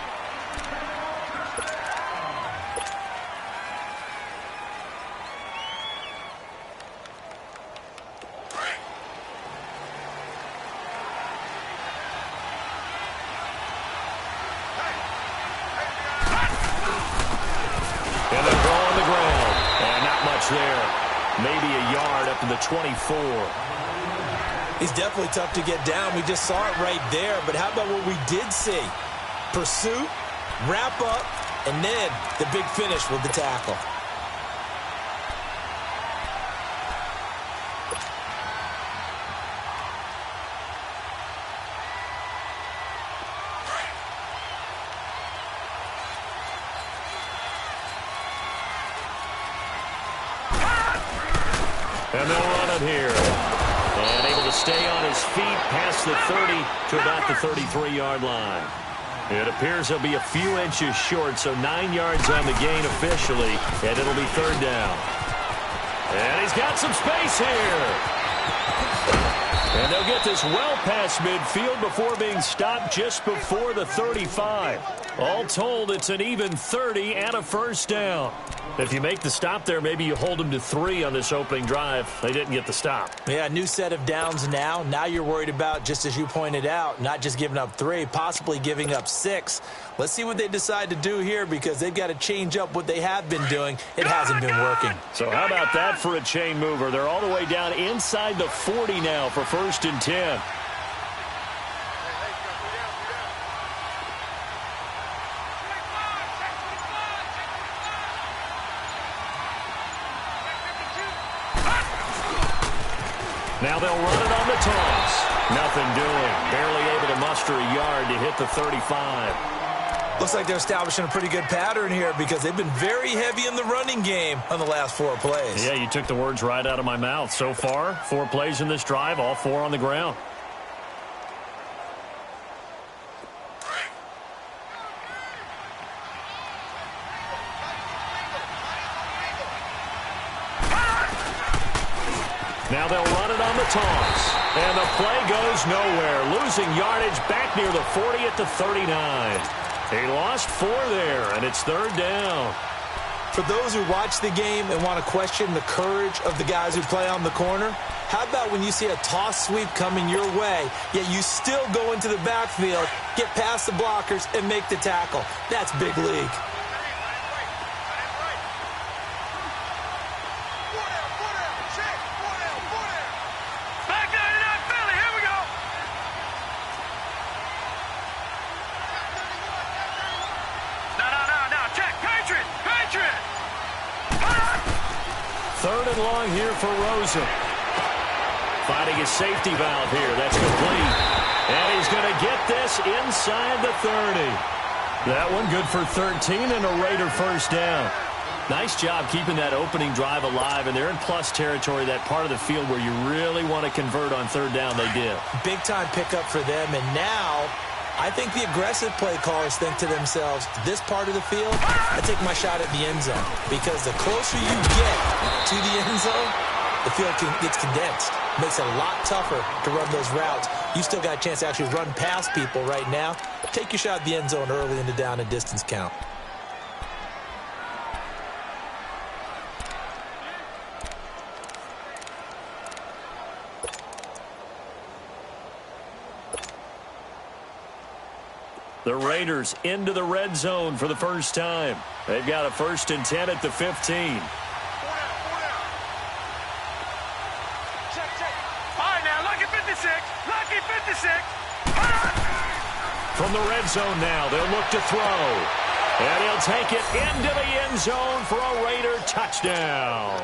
a yard up to the 24. He's definitely tough to get down. We just saw it right there. But how about what we did see? Pursuit, wrap up, and then the big finish with the tackle. And they'll run it here. And able to stay on his feet past the 30 to about the 33-yard line. It appears he'll be a few inches short, so 9 yards on the gain officially, and it'll be third down. And he's got some space here. And they'll get this well past midfield before being stopped just before the 35. All told, it's an even 30 and a first down. If you make the stop there, maybe you hold them to 3 on this opening drive. They didn't get the stop. Yeah, new set of downs now. Now you're worried about, just as you pointed out, not just giving up 3, possibly giving up 6. Let's see what they decide to do here because they've got to change up what they have been doing. It hasn't been working. So how about that for a chain mover? They're all the way down inside the 40 now for 1st and 10. Now they'll run it on the toss. Nothing doing. Barely able to muster a yard to hit the 35. Looks like they're establishing a pretty good pattern here because they've been very heavy in the running game on the last 4 plays. Yeah, you took the words right out of my mouth. So far, 4 plays in this drive, all 4 on the ground. Now they'll run it on the toss. And the play goes nowhere. Losing yardage back near the 40 at the 39. He lost 4 there, and it's third down. For those who watch the game and want to question the courage of the guys who play on the corner, how about when you see a toss sweep coming your way, yet you still go into the backfield, get past the blockers, and make the tackle? That's big league. Third and long here for Rosen. Finding his safety valve here. That's complete. And he's going to get this inside the 30. That one good for 13 and a Raider first down. Nice job keeping that opening drive alive, and they're in plus territory, that part of the field where you really want to convert on third down. They did. Big-time pickup for them, and now I think the aggressive play callers think to themselves, this part of the field, I take my shot at the end zone. Because the closer you get to the end zone, the field gets condensed. Makes it a lot tougher to run those routes. You still got a chance to actually run past people right now. Take your shot at the end zone early in the down and distance count. The Raiders into the red zone for the first time. They've got a 1st and 10 at the 15. Check. All right, now, lucky 56. Lucky 56. From the red zone now, they'll look to throw. And he'll take it into the end zone for a Raider touchdown.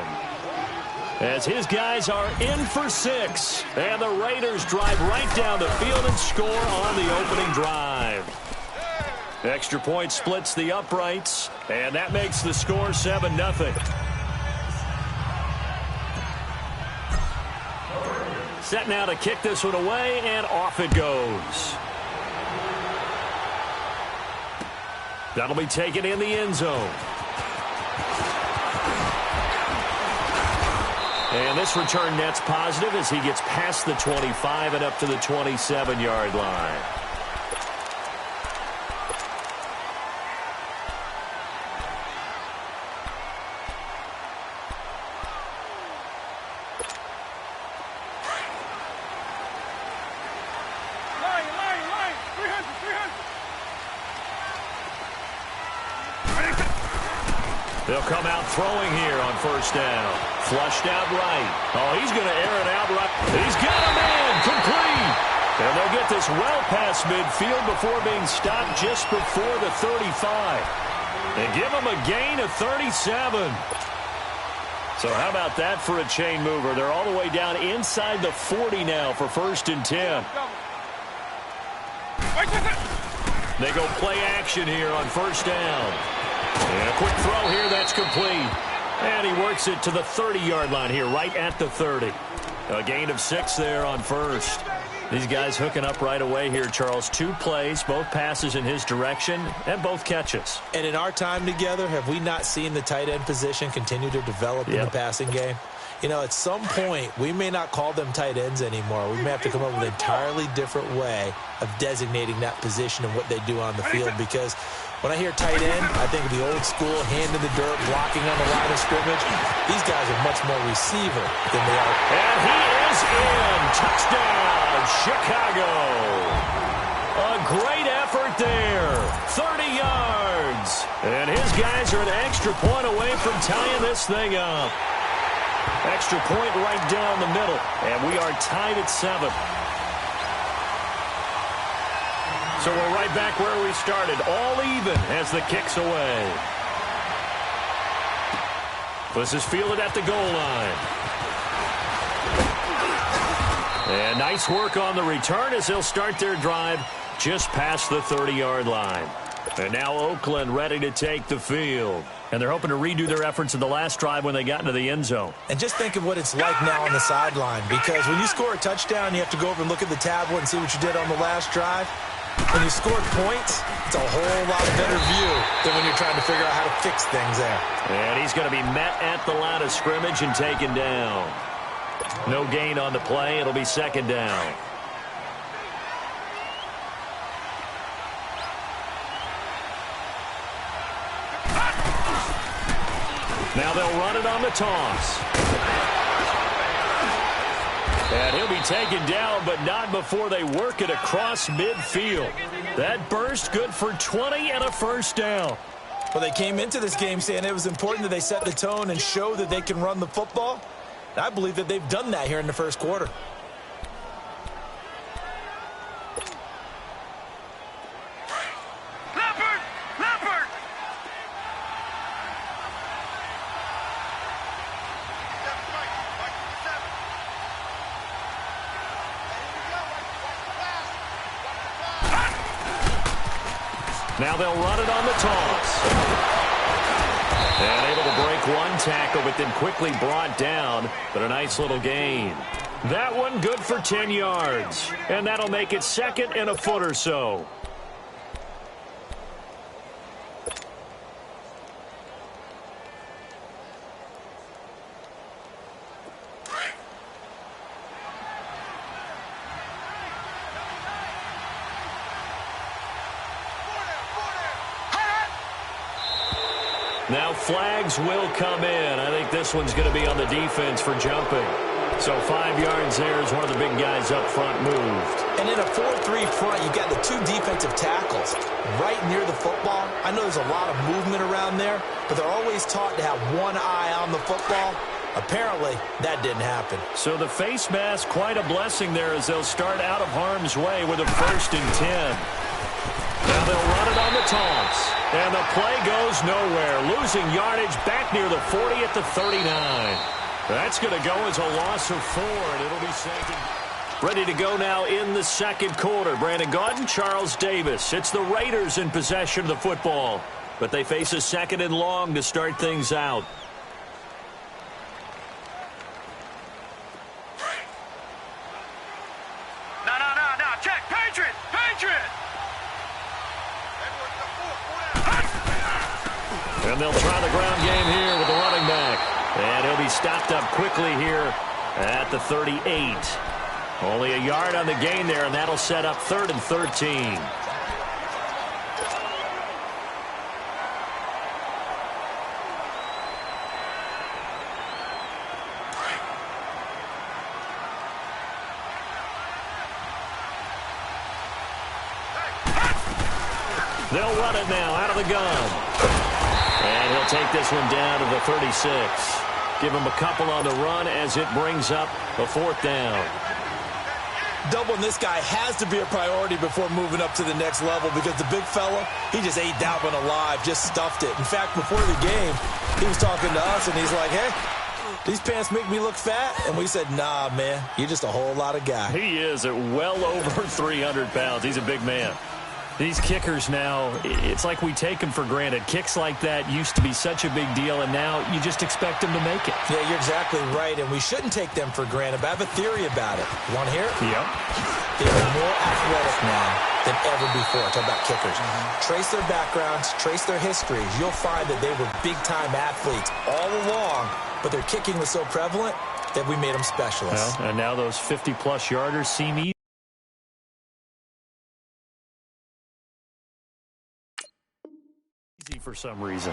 As his guys are in for 6. And the Raiders drive right down the field and score on the opening drive. Extra point splits the uprights, and that makes the score 7-0. Set now to kick this one away, and off it goes. That'll be taken in the end zone. And this return net's positive as he gets past the 25 and up to the 27-yard line. They'll come out throwing here on first down. Flushed out right. Oh, he's going to air it out right. He's got a man. Complete. And they'll get this well past midfield before being stopped just before the 35. They give him a gain of 37. So how about that for a chain mover? They're all the way down inside the 40 now for 1st and 10. They go play action here on first down. And a quick throw here, that's complete. And he works it to the 30-yard line here, right at the 30. A gain of 6 there on first. These guys hooking up right away here, Charles. 2 plays, both passes in his direction, and both catches. And in our time together, have we not seen the tight end position continue to develop in the passing game? You know, at some point, we may not call them tight ends anymore. We may have to come up with an entirely different way of designating that position and what they do on the field, because when I hear tight end, I think of the old school, hand in the dirt, blocking on the line of scrimmage. These guys are much more receiver than they are. And he is in. Touchdown, Chicago. A great effort there. 30 yards. And his guys are an extra point away from tying this thing up. Extra point right down the middle. And we are tied at 7. So we're right back where we started. All even as the kick's away. This is fielded at the goal line. And nice work on the return as they'll start their drive just past the 30-yard line. And now Oakland ready to take the field. And they're hoping to redo their efforts in the last drive when they got into the end zone. And just think of what it's like now on the sideline, because when you score a touchdown, you have to go over and look at the tablet and see what you did on the last drive. When you scored points, it's a whole lot better view than when you're trying to figure out how to fix things there. And he's going to be met at the line of scrimmage and taken down. No gain on the play. It'll be 2nd down. Now they'll run it on the toss. And he'll be taken down, but not before they work it across midfield. That burst good for 20 and a 1st down. Well, they came into this game saying it was important that they set the tone and show that they can run the football. And I believe that they've done that here in the 1st quarter. Now they'll run it on the toss. And able to break one tackle, but then quickly brought down. But a nice little gain. That one good for 10 yards. And that'll make it 2nd and a foot or so. Now flags will come in. I think this one's going to be on the defense for jumping. So 5 yards there as one of the big guys up front moved. And in a 4-3 front, you've got the 2 defensive tackles right near the football. I know there's a lot of movement around there, but they're always taught to have one eye on the football. Apparently, that didn't happen. So the face mask, quite a blessing there as they'll start out of harm's way with a 1st and 10. Now they'll run it on the toss. And the play goes nowhere. Losing yardage back near the 40 at the 39. That's going to go as a loss of 4, and it'll be 2nd. Ready to go now in the 2nd quarter. Brandon Gaudin, Charles Davis. It's the Raiders in possession of the football. But they face a 2nd and long to start things out. No. Check. Patriot. And they'll try the ground game here with the running back. And he'll be stopped up quickly here at the 38. Only a yard on the gain there, and that'll set up 3rd and 13. They'll run it now out of the gun. And he'll take this one down to the 36. Give him a couple on the run as it brings up a fourth down. Doubling this guy has to be a priority before moving up to the next level because the big fella, he just ate that one alive, just stuffed it. In fact, before the game, he was talking to us, and he's like, hey, these pants make me look fat? And we said, nah, man, you're just a whole lot of guy. He is at well over 300 pounds. He's a big man. These kickers now, it's like we take them for granted. Kicks like that used to be such a big deal, and now you just expect them to make it. Yeah, you're exactly right, and we shouldn't take them for granted, but I have a theory about it. You want to hear it? Yep. They are more athletic now than ever before. Talk about kickers. Trace their backgrounds, trace their histories. You'll find that they were big-time athletes all along, but their kicking was so prevalent that we made them specialists. Well, and now those 50-plus yarders seem easy for some reason.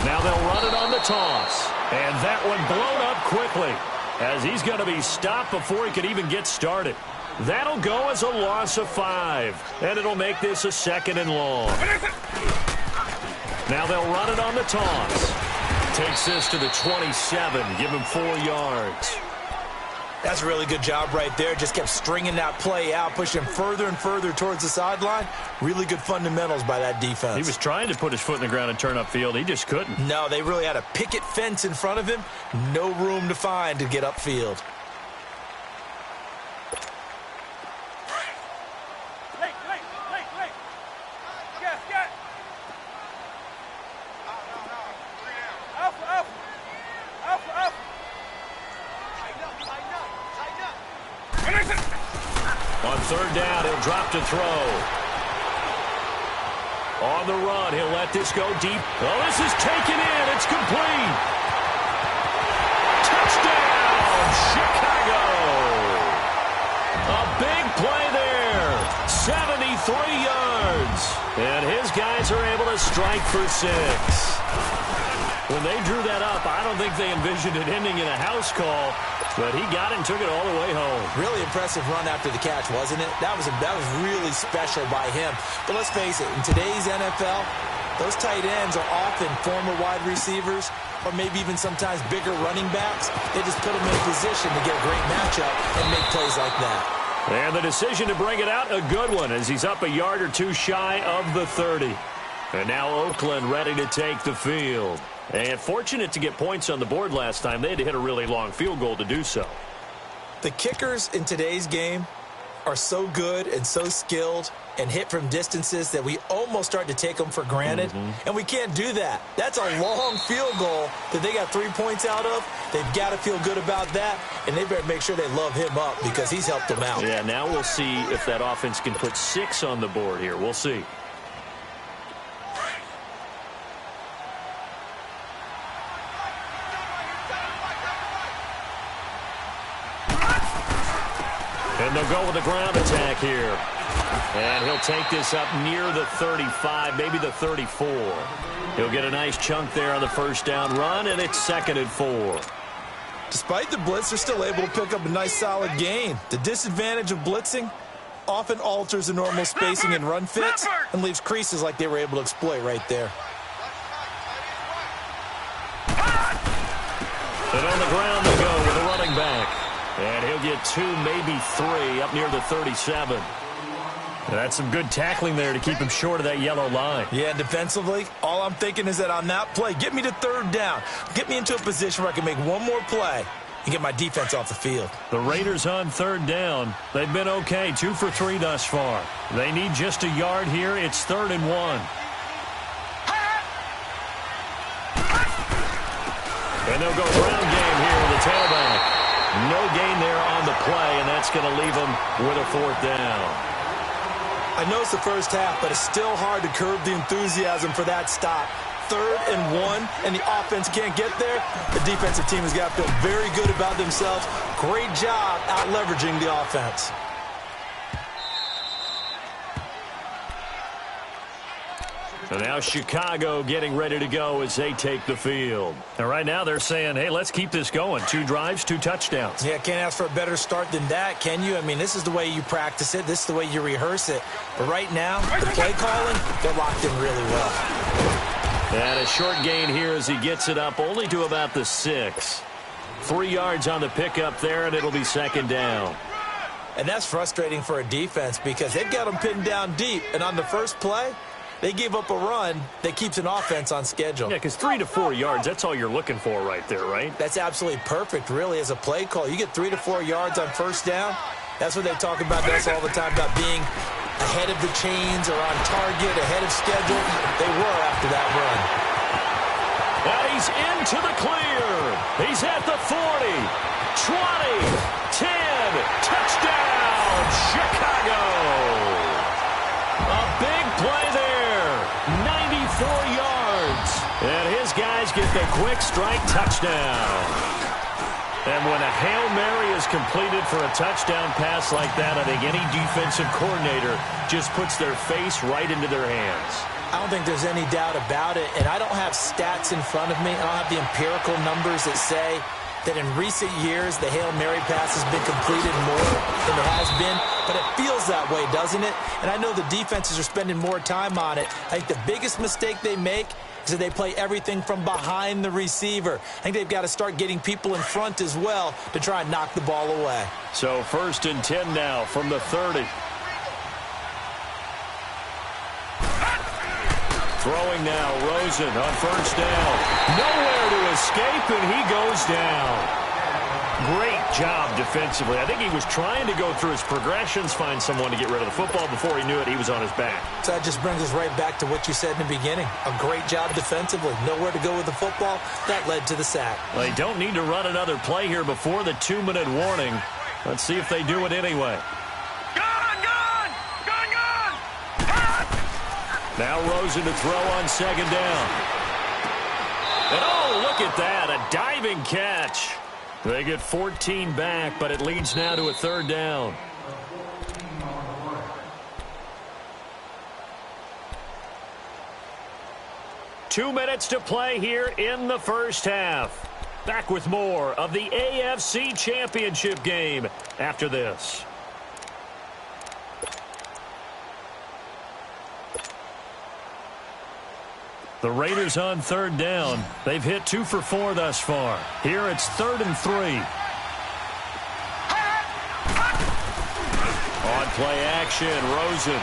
Now they'll run it on the toss. And that one blown up quickly as he's going to be stopped before he could even get started. That'll go as a loss of 5, and it'll make this a 2nd and long. Now they'll run it on the toss. Takes this to the 27, give him 4 yards. That's a really good job right there. Just kept stringing that play out, pushing further and further towards the sideline. Really good fundamentals by that defense. He was trying to put his foot in the ground and turn upfield. He just couldn't. No, they really had a picket fence in front of him. No room to find to get upfield. On 3rd down, he'll drop to throw. On the run, he'll let this go deep. Oh, this is taken in. It's complete. Touchdown, Chicago. A big play there. 73 yards. And his guys are able to strike for 6. When they drew that up, I don't think they envisioned it ending in a house call, but he got it and took it all the way home. Really impressive run after the catch, wasn't it? That was really special by him. But let's face it, in today's NFL, those tight ends are often former wide receivers or maybe even sometimes bigger running backs. They just put them in a position to get a great matchup and make plays like that. And the decision to bring it out, a good one, as he's up a yard or two shy of the 30. And now Oakland ready to take the field. And fortunate to get points on the board last time. They had to hit a really long field goal to do so. The kickers in today's game are so good and so skilled and hit from distances that we almost start to take them for granted. And we can't do that. That's a long field goal that they got 3 points out of. They've got to feel good about that, and they better make sure they love him up because he's helped them out. Yeah, now we'll see if that offense can put 6 on the board here. We'll see. And they'll go with the ground attack here. And he'll take this up near the 35, maybe the 34. He'll get a nice chunk there on the 1st down run, and it's 2nd and 4. Despite the blitz, they're still able to pick up a nice, solid gain. The disadvantage of blitzing often alters the normal spacing and run fits and leaves creases like they were able to exploit right there. And on the ground they go with the running back. And he'll get 2, maybe 3, up near the 37. That's some good tackling there to keep him short of that yellow line. Yeah, defensively, all I'm thinking is that on that play, get me to 3rd down. Get me into a position where I can make one more play and get my defense off the field. The Raiders on 3rd down. They've been okay, 2 for 3 thus far. They need just a yard here. It's 3rd and 1. And they'll go ground game here with the tailback. No gain there on the play, and that's going to leave them with a 4th down. I know it's the first half, but it's still hard to curb the enthusiasm for that stop. 3rd and 1, and the offense can't get there. The defensive team has got to feel very good about themselves. Great job out-leveraging the offense. And now Chicago getting ready to go as they take the field. And right now they're saying, hey, let's keep this going. 2 drives, 2 touchdowns. Yeah, can't ask for a better start than that, can you? I mean, this is the way you practice it. This is the way you rehearse it. But right now, the play calling, they're locked in really well. And a short gain here as he gets it up only to about the 6. 3 yards on the pickup there, and it'll be 2nd down. And that's frustrating for a defense because they've got them pinned down deep. And on the first play, they gave up a run that keeps an offense on schedule. Yeah, because 3 to 4 yards, that's all you're looking for right there, right? That's absolutely perfect, really, as a play call. You get 3 to 4 yards on first down. That's what they talk about us all the time, about being ahead of the chains or on target, ahead of schedule. They were after that run. And he's into the clear. He's at the 40, 20, 10, touchdown, Chicago. A big play there, 94 yards. And his guys get the quick strike touchdown. And when a Hail Mary is completed for a touchdown pass like that, I think any defensive coordinator just puts their face right into their hands. I don't think there's any doubt about it, and I don't have stats in front of me. I don't have the empirical numbers that say that in recent years the Hail Mary pass has been completed more than it has been, but it feels that way, doesn't it? And I know the defenses are spending more time on it. I think the biggest mistake they make is that they play everything from behind the receiver. I think they've got to start getting people in front as well to try and knock the ball away. So 1st and 10 now from the 30. Throwing now, Rosen on 1st down. Nowhere to escape, and he goes down. Great job defensively. I think he was trying to go through his progressions, find someone to get rid of the football. Before he knew it, he was on his back. So that just brings us right back to what you said in the beginning. A great job defensively. Nowhere to go with the football. That led to the sack. Well, they don't need to run another play here before the 2-minute warning. Let's see if they do it anyway. Now Rosen to throw on 2nd down. And oh, look at that, a diving catch. They get 14 back, but it leads now to a 3rd down. Two minutes to play here in the first half. Back with more of the AFC Championship game after this. The Raiders on 3rd down. They've hit 2 for 4 thus far. Here it's 3rd and 3. On play action, Rosen.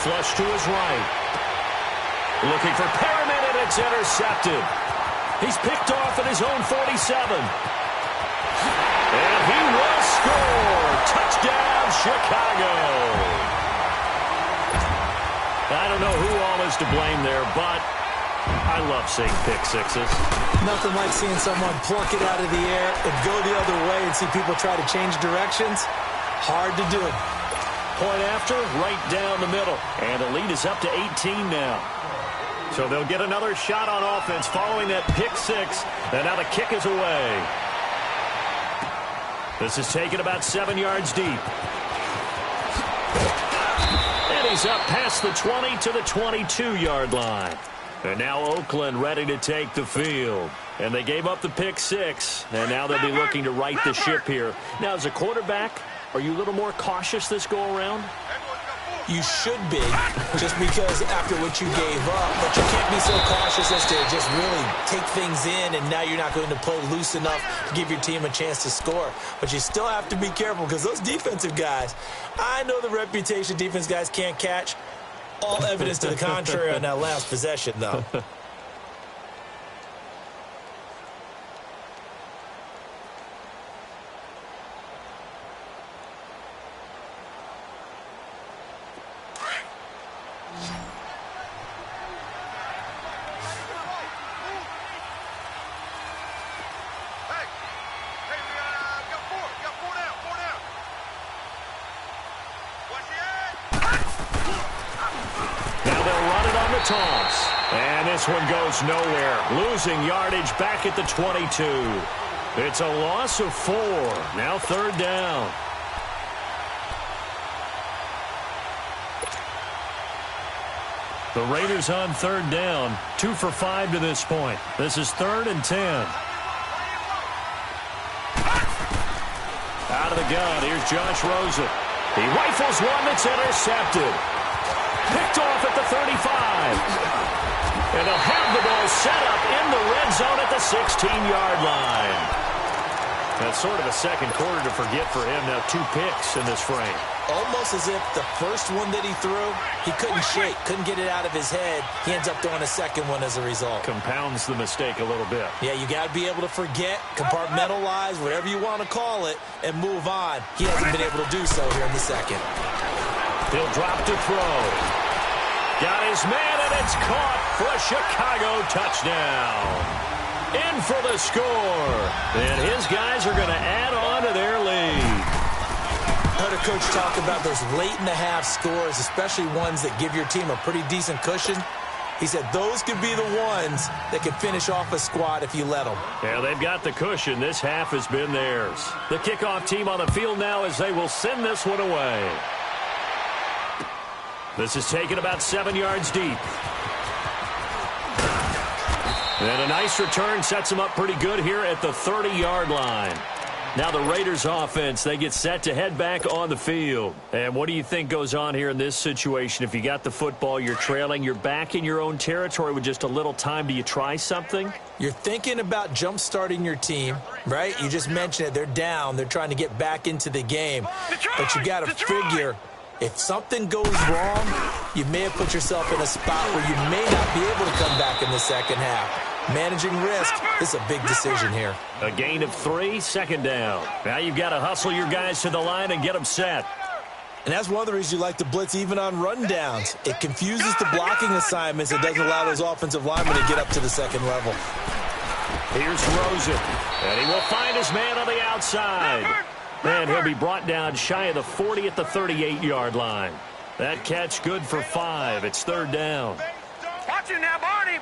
Flush to his right. Looking for Perriman, and it's intercepted. He's picked off at his own 47. And he will score. Touchdown, Chicago. I don't know who all is to blame there, but I love seeing pick sixes. Nothing like seeing someone pluck it out of the air and go the other way and see people try to change directions. Hard to do. Point after, right down the middle. And the lead is up to 18 now. So they'll get another shot on offense following that pick six. And now the kick is away. This is taken about 7 yards deep. And he's up past the 20 to the 22-yard line. And now Oakland ready to take the field. And they gave up the pick six. And now they'll be looking to right the ship here. Now, as a quarterback, are you a little more cautious this go-around? You should be, just because after what you gave up. But you can't be so cautious as to just really take things in, and now you're not going to play loose enough to give your team a chance to score. But you still have to be careful, because those defensive guys, I know the reputation defense guys can't catch. All evidence to the contrary on that last possession, though. Toss. And this one goes nowhere. Losing yardage back at the 22. It's a loss of 4. Now 3rd down. The Raiders on third down, 2 for 5 to this point. This is 3rd and 10. Out of the gun, here's Josh Rosen. He rifles one that's intercepted. Picked off at the 35. And they'll have the ball set up in the red zone at the 16-yard line. That's sort of a second quarter to forget for him. Now 2 picks in this frame. Almost as if the first one that he threw, he couldn't shake, couldn't get it out of his head. He ends up throwing a second one as a result. Compounds the mistake a little bit. Yeah, you got to be able to forget, compartmentalize, whatever you want to call it, and move on. He hasn't been able to do so here in the second. He'll drop to throw. Got his man, and it's caught for a Chicago touchdown. In for the score. And his guys are going to add on to their lead. I heard a coach talk about those late-in-the-half scores, especially ones that give your team a pretty decent cushion. He said those could be the ones that can finish off a squad if you let them. Yeah, they've got the cushion. This half has been theirs. The kickoff team on the field now as they will send this one away. This is taken about 7 yards deep. And a nice return sets them up pretty good here at the 30-yard line. Now the Raiders offense, they get set to head back on the field. And what do you think goes on here in this situation? If you got the football, you're trailing, you're back in your own territory with just a little time. Do you try something? You're thinking about jump-starting your team, right? You just mentioned it. They're down. They're trying to get back into the game. But you got to figure, if something goes wrong, you may have put yourself in a spot where you may not be able to come back in the second half. Managing risk, this is a big decision here. A gain of 3, 2nd down. Now you've got to hustle your guys to the line and get them set. And that's one of the reasons you like to blitz even on rundowns. It confuses the blocking assignments. It doesn't allow those offensive linemen to get up to the second level. Here's Rosen. And he will find his man on the outside. And he'll be brought down shy of the 40 at the 38-yard line. That catch good for 5. It's 3rd down. Watch it now, Barney.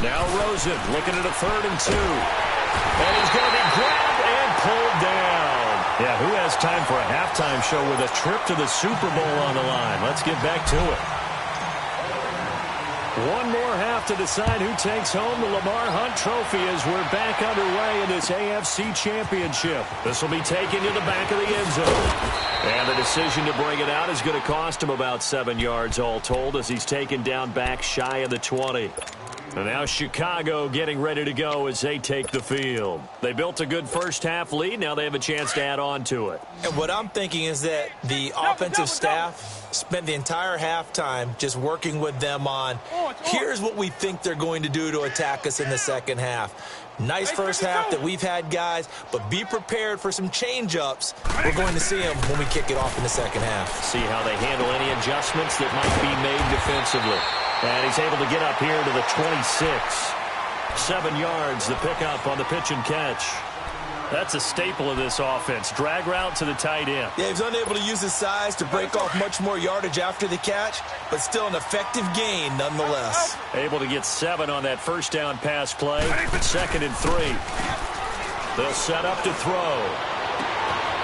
Now Rosen looking at a 3rd and 2. And he's going to be grabbed and pulled down. Yeah, who has time for a halftime show with a trip to the Super Bowl on the line? Let's get back to it. One more half to decide who takes home the Lamar Hunt Trophy as we're back underway in this AFC Championship. This will be taken to the back of the end zone. And the decision to bring it out is going to cost him about 7 yards all told as he's taken down back shy of the 20. And now Chicago getting ready to go as they take the field. They built a good first half lead. Now they have a chance to add on to it. And what I'm thinking is that the offensive staff spent the entire halftime just working with them on, here's what we think they're going to do to attack us in the second half. Nice first half that we've had, guys, but be prepared for some change-ups. We're going to see them when we kick it off in the second half. See how they handle any adjustments that might be made defensively. And he's able to get up here to the 26. 7 yards, the pickup on the pitch and catch. That's a staple of this offense. Drag route to the tight end. Yeah, he's unable to use his size to break off much more yardage after the catch, but still an effective gain nonetheless. Able to get 7 on that first down pass play. 2nd and 3. They'll set up to throw.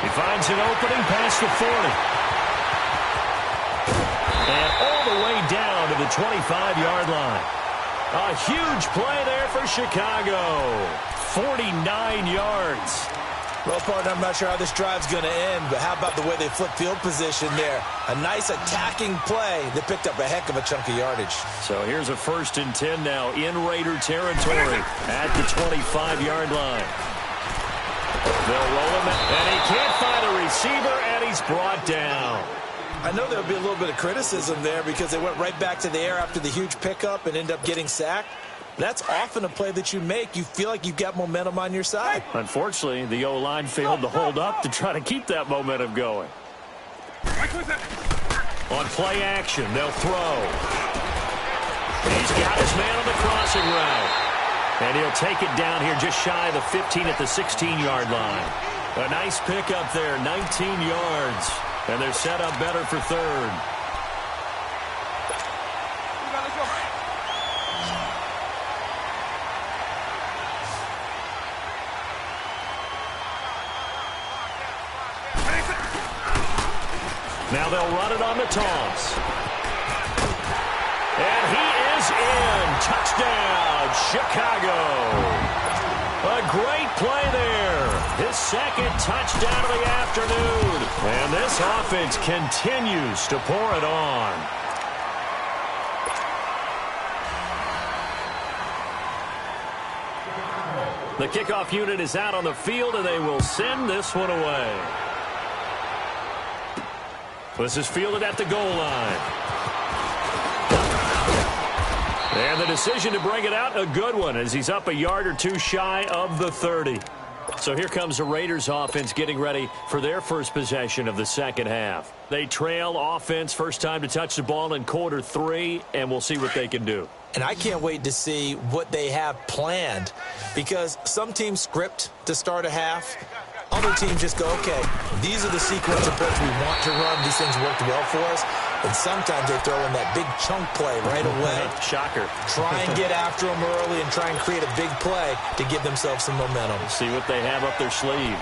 He finds an opening past the 40. And all the way down to the 25-yard line. A huge play there for Chicago. 49 yards. Well, partner, I'm not sure how this drive's going to end, but how about the way they flip field position there? A nice attacking play that picked up a heck of a chunk of yardage. So here's a 1st and 10 now in Raider territory at the 25-yard line. They'll roll him, and he can't find a receiver, and he's brought down. I know there'll be a little bit of criticism there because they went right back to the air after the huge pickup and ended up getting sacked. That's often a play that you make. You feel like you've got momentum on your side. Unfortunately, the O-line failed to hold up to try to keep that momentum going. On play action, they'll throw. He's got his man on the crossing route. And he'll take it down here just shy of the 15 at the 16-yard line. A nice pickup there, 19 yards. And they're set up better for 3rd. Now they'll run it on the toss. And he is in. Touchdown, Chicago. A great play there. His second touchdown of the afternoon. And this offense continues to pour it on. The kickoff unit is out on the field, and they will send this one away. This is fielded at the goal line. And the decision to bring it out, a good one, as he's up a yard or two shy of the 30. So here comes the Raiders offense getting ready for their first possession of the second half. They trail offense, first time to touch the ball in quarter 3, and we'll see what they can do. And I can't wait to see what they have planned, because some teams script to start a half. Other teams just go, okay, these are the sequence of plays we want to run. These things worked well for us. And sometimes they throw in that big chunk play right away. Shocker. Try and get after them early and try and create a big play to give themselves some momentum. See what they have up their sleeve.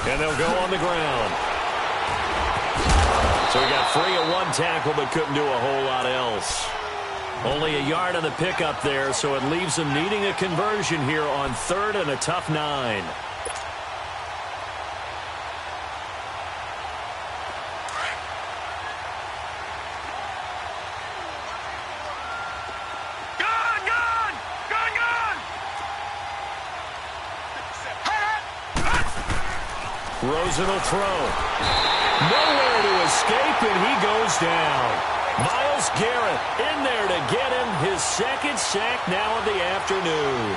And they'll go on the ground. So he got free of one tackle but couldn't do a whole lot else. Only a yard on the pickup there, so it leaves them needing a conversion here on 3rd and a tough 9. Rosen will throw. Nowhere to escape, and he goes down. Myles Garrett in there to get him his second sack now of the afternoon.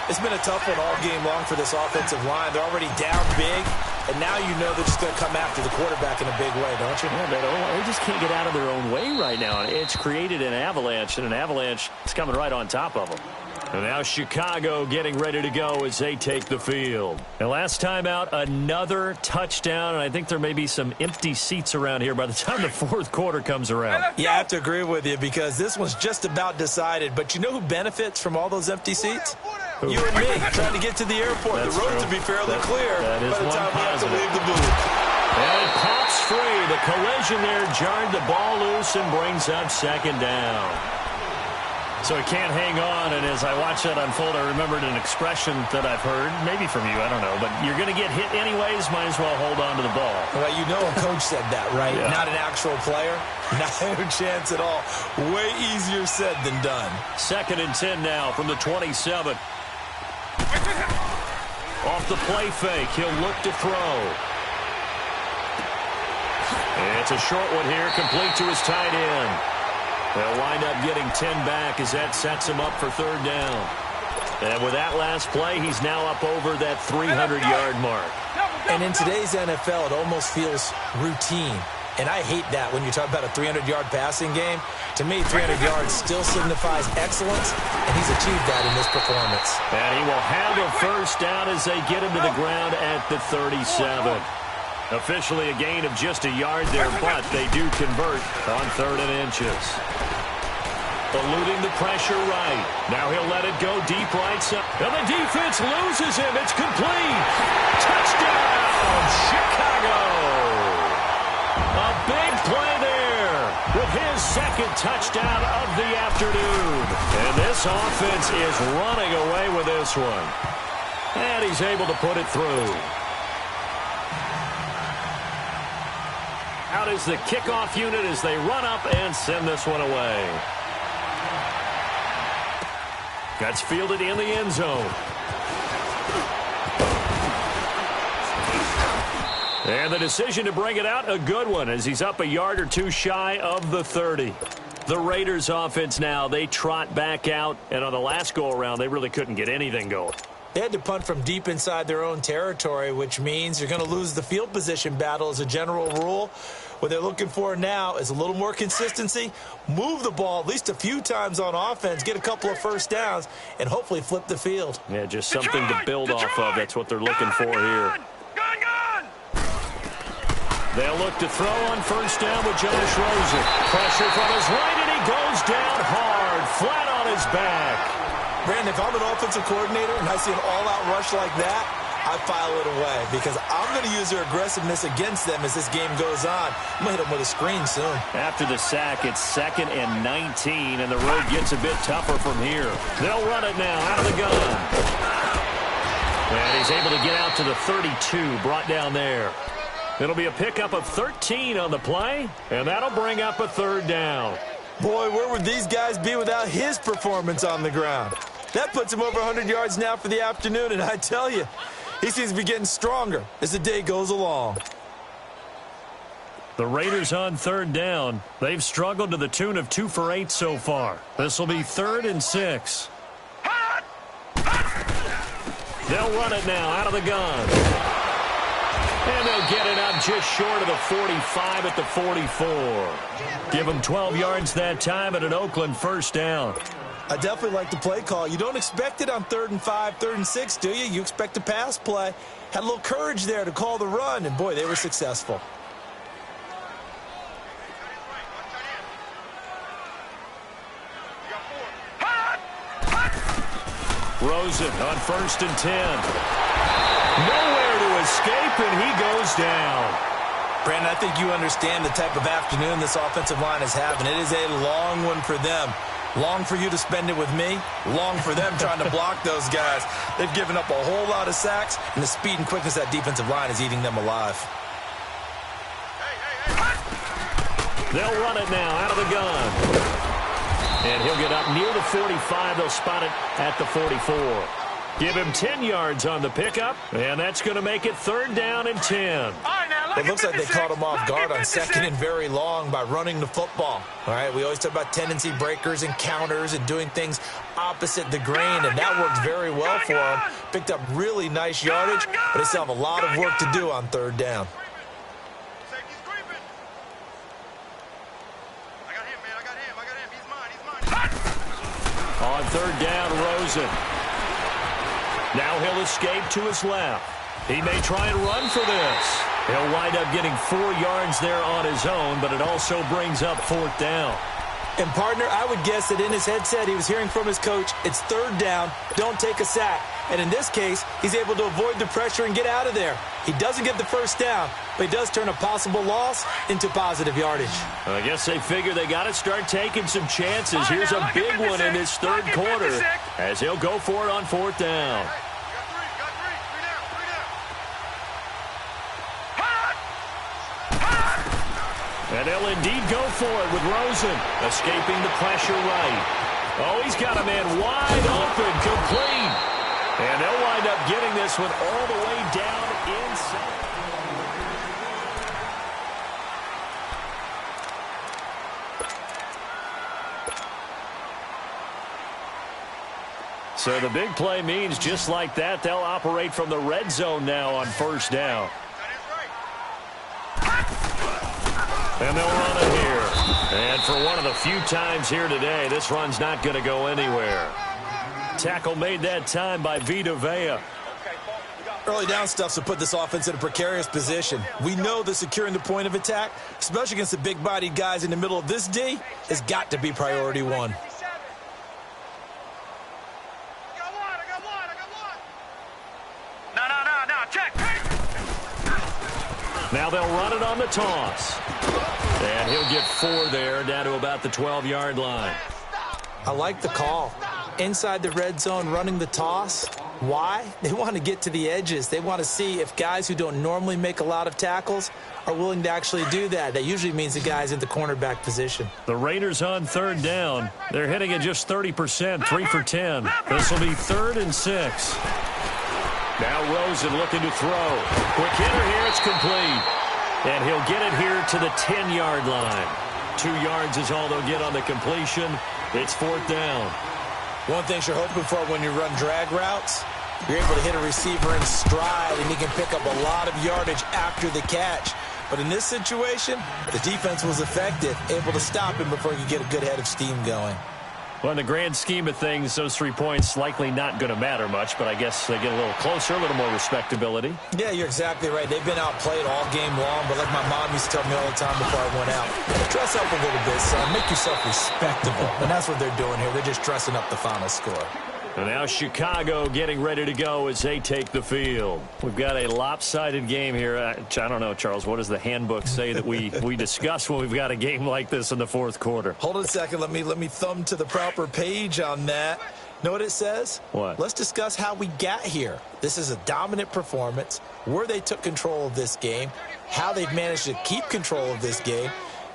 It's been a tough one all game long for this offensive line. They're already down big, and now you know they're just going to come after the quarterback in a big way, don't you? Yeah, they just can't get out of their own way right now. It's created an avalanche, and an avalanche is coming right on top of them. And now Chicago getting ready to go as they take the field. And last time out, another touchdown, and I think there may be some empty seats around here by the time the 4th quarter comes around. Yeah, I have to agree with you, because this one's just about decided. But you know who benefits from all those empty seats? Who? You and me, trying to get to the airport. That's the road true. to be fairly clear that is by the time we have to positive. leave the booth. And it pops free. The collision there jarred the ball loose and brings up 2nd down. So he can't hang on, and as I watch that unfold, I remembered an expression that I've heard, maybe from you, I don't know, but you're going to get hit anyways, might as well hold on to the ball. Well, you know a coach said that, right? Yeah. Not an actual player. Not a chance at all. Way easier said than done. 2nd and 10 now from the 27. Off the play fake, he'll look to throw. It's a short one here, complete to his tight end. They'll wind up getting 10 back as that sets him up for 3rd down. And with that last play, he's now up over that 300-yard mark. And in today's NFL, it almost feels routine. And I hate that when you talk about a 300-yard passing game. To me, 300 yards still signifies excellence, and he's achieved that in this performance. And he will have a 1st down as they get him to the ground at the 37. Officially a gain of just a yard there, but they do convert on 3rd and inches. Eluding the pressure right. Now he'll let it go deep right side. And the defense loses him. It's complete. Touchdown, Chicago. A big play there with his 2nd touchdown of the afternoon. And this offense is running away with this one. And he's able to put it through. Out is the kickoff unit as they run up and send this one away. That's fielded in the end zone. And the decision to bring it out, a good one, as he's up a yard or two shy of the 30. The Raiders offense now, they trot back out, and on the last go-around, they really couldn't get anything going. They had to punt from deep inside their own territory, which means you're going to lose the field position battle as a general rule. What they're looking for now is a little more consistency, move the ball at least a few times on offense, get a couple of 1st downs, and hopefully flip the field. Yeah, just something to build off of. That's what they're looking for here. They'll look to throw on first down with Josh Rosen. Pressure from his right, and he goes down hard, flat on his back. Brandon, if I'm an offensive coordinator and I see an all-out rush like that, I file it away because I'm going to use their aggressiveness against them as this game goes on. I'm going to hit them with a screen soon. After the sack, it's 2nd and 19, and the road gets a bit tougher from here. They'll run it now out of the gun. And he's able to get out to the 32, brought down there. It'll be a pickup of 13 on the play, and that'll bring up a 3rd down. Boy, where would these guys be without his performance on the ground? That puts him over 100 yards now for the afternoon, and I tell you, he seems to be getting stronger as the day goes along. The Raiders on 3rd down. They've struggled to the tune of 2 for 8 so far. This will be 3rd and 6. They'll run it now out of the gun. And they'll get it up just short of the 45 at the 44. Give them 12 yards that time at an Oakland 1st down. I definitely like the play call. You don't expect it on 3rd and 5, 3rd and 6, do you? You expect a pass play. Had a little courage there to call the run, and boy, they were successful. Rosen on 1st and 10. Nowhere to escape, and he goes down. Brandon, I think you understand the type of afternoon this offensive line is having. It is a long one for them. Long for you to spend it with me. Long for them trying to block those guys. They've given up a whole lot of sacks, and the speed and quickness of that defensive line is eating them alive. They'll run it now out of the gun. And he'll get up near the 45. They'll spot it at the 44. Give him 10 yards on the pickup, and that's going to make it 3rd down and 10. It looks like they caught him off guard on 2nd and very long by running the football. All right, we always talk about tendency breakers and counters and doing things opposite the grain, and that worked very well for him. Picked up really nice yardage, but they still have a lot of work to do on 3rd down. On 3rd down, Rosen. Now he'll escape to his left. He may try and run for this. He'll wind up getting 4 yards there on his own, but it also brings up 4th down. And, partner, I would guess that in his headset he was hearing from his coach, it's 3rd down, don't take a sack. And in this case, he's able to avoid the pressure and get out of there. He doesn't get the 1st down, but he does turn a possible loss into positive yardage. I guess they figure they got to start taking some chances. Here's a big one in this 3rd quarter as he'll go for it on 4th down. And they'll indeed go for it with Rosen escaping the pressure right. Oh, he's got a man wide open, complete. And they'll wind up getting this one all the way down inside. So the big play means just like that, they'll operate from the red zone now on 1st down. And they'll run it here. And for one of the few times here today, this run's not going to go anywhere. Tackle made that time by Vita Vea. Early down stuff's to put this offense in a precarious position. We know that securing the point of attack, especially against the big-bodied guys in the middle of this D, has got to be priority 1. No, check. Now they'll run it on the toss. And he'll get 4 there, down to about the 12-yard line. I like the call. Inside the red zone, running the toss. Why? They want to get to the edges. They want to see if guys who don't normally make a lot of tackles are willing to actually do that. That usually means the guy's in the cornerback position. The Raiders on 3rd down. They're hitting at just 30%, 3 for 10. This will be 3rd and 6. Now Rosen looking to throw. Quick hitter here, it's complete. And he'll get it here to the 10-yard line. 2 yards is all they'll get on the completion. It's 4th down. One thing you're hoping for when you run drag routes, you're able to hit a receiver in stride, and he can pick up a lot of yardage after the catch. But in this situation, the defense was effective, able to stop him before he could get a good head of steam going. Well, in the grand scheme of things, those 3 points likely not going to matter much, but I guess they get a little closer, a little more respectability. Yeah, you're exactly right. They've been outplayed all game long, but like my mom used to tell me all the time before I went out, dress up a little bit, son. Make yourself respectable. And that's what they're doing here. They're just dressing up the final score. And now Chicago getting ready to go as they take the field. We've got a lopsided game here. I don't know, Charles, what does the handbook say that we discuss when we've got a game like this in the fourth quarter? Hold on a second. Let me thumb to the proper page on that. Know what it says? What? Let's discuss how we got here. This is a dominant performance, where they took control of this game, how they've managed to keep control of this game,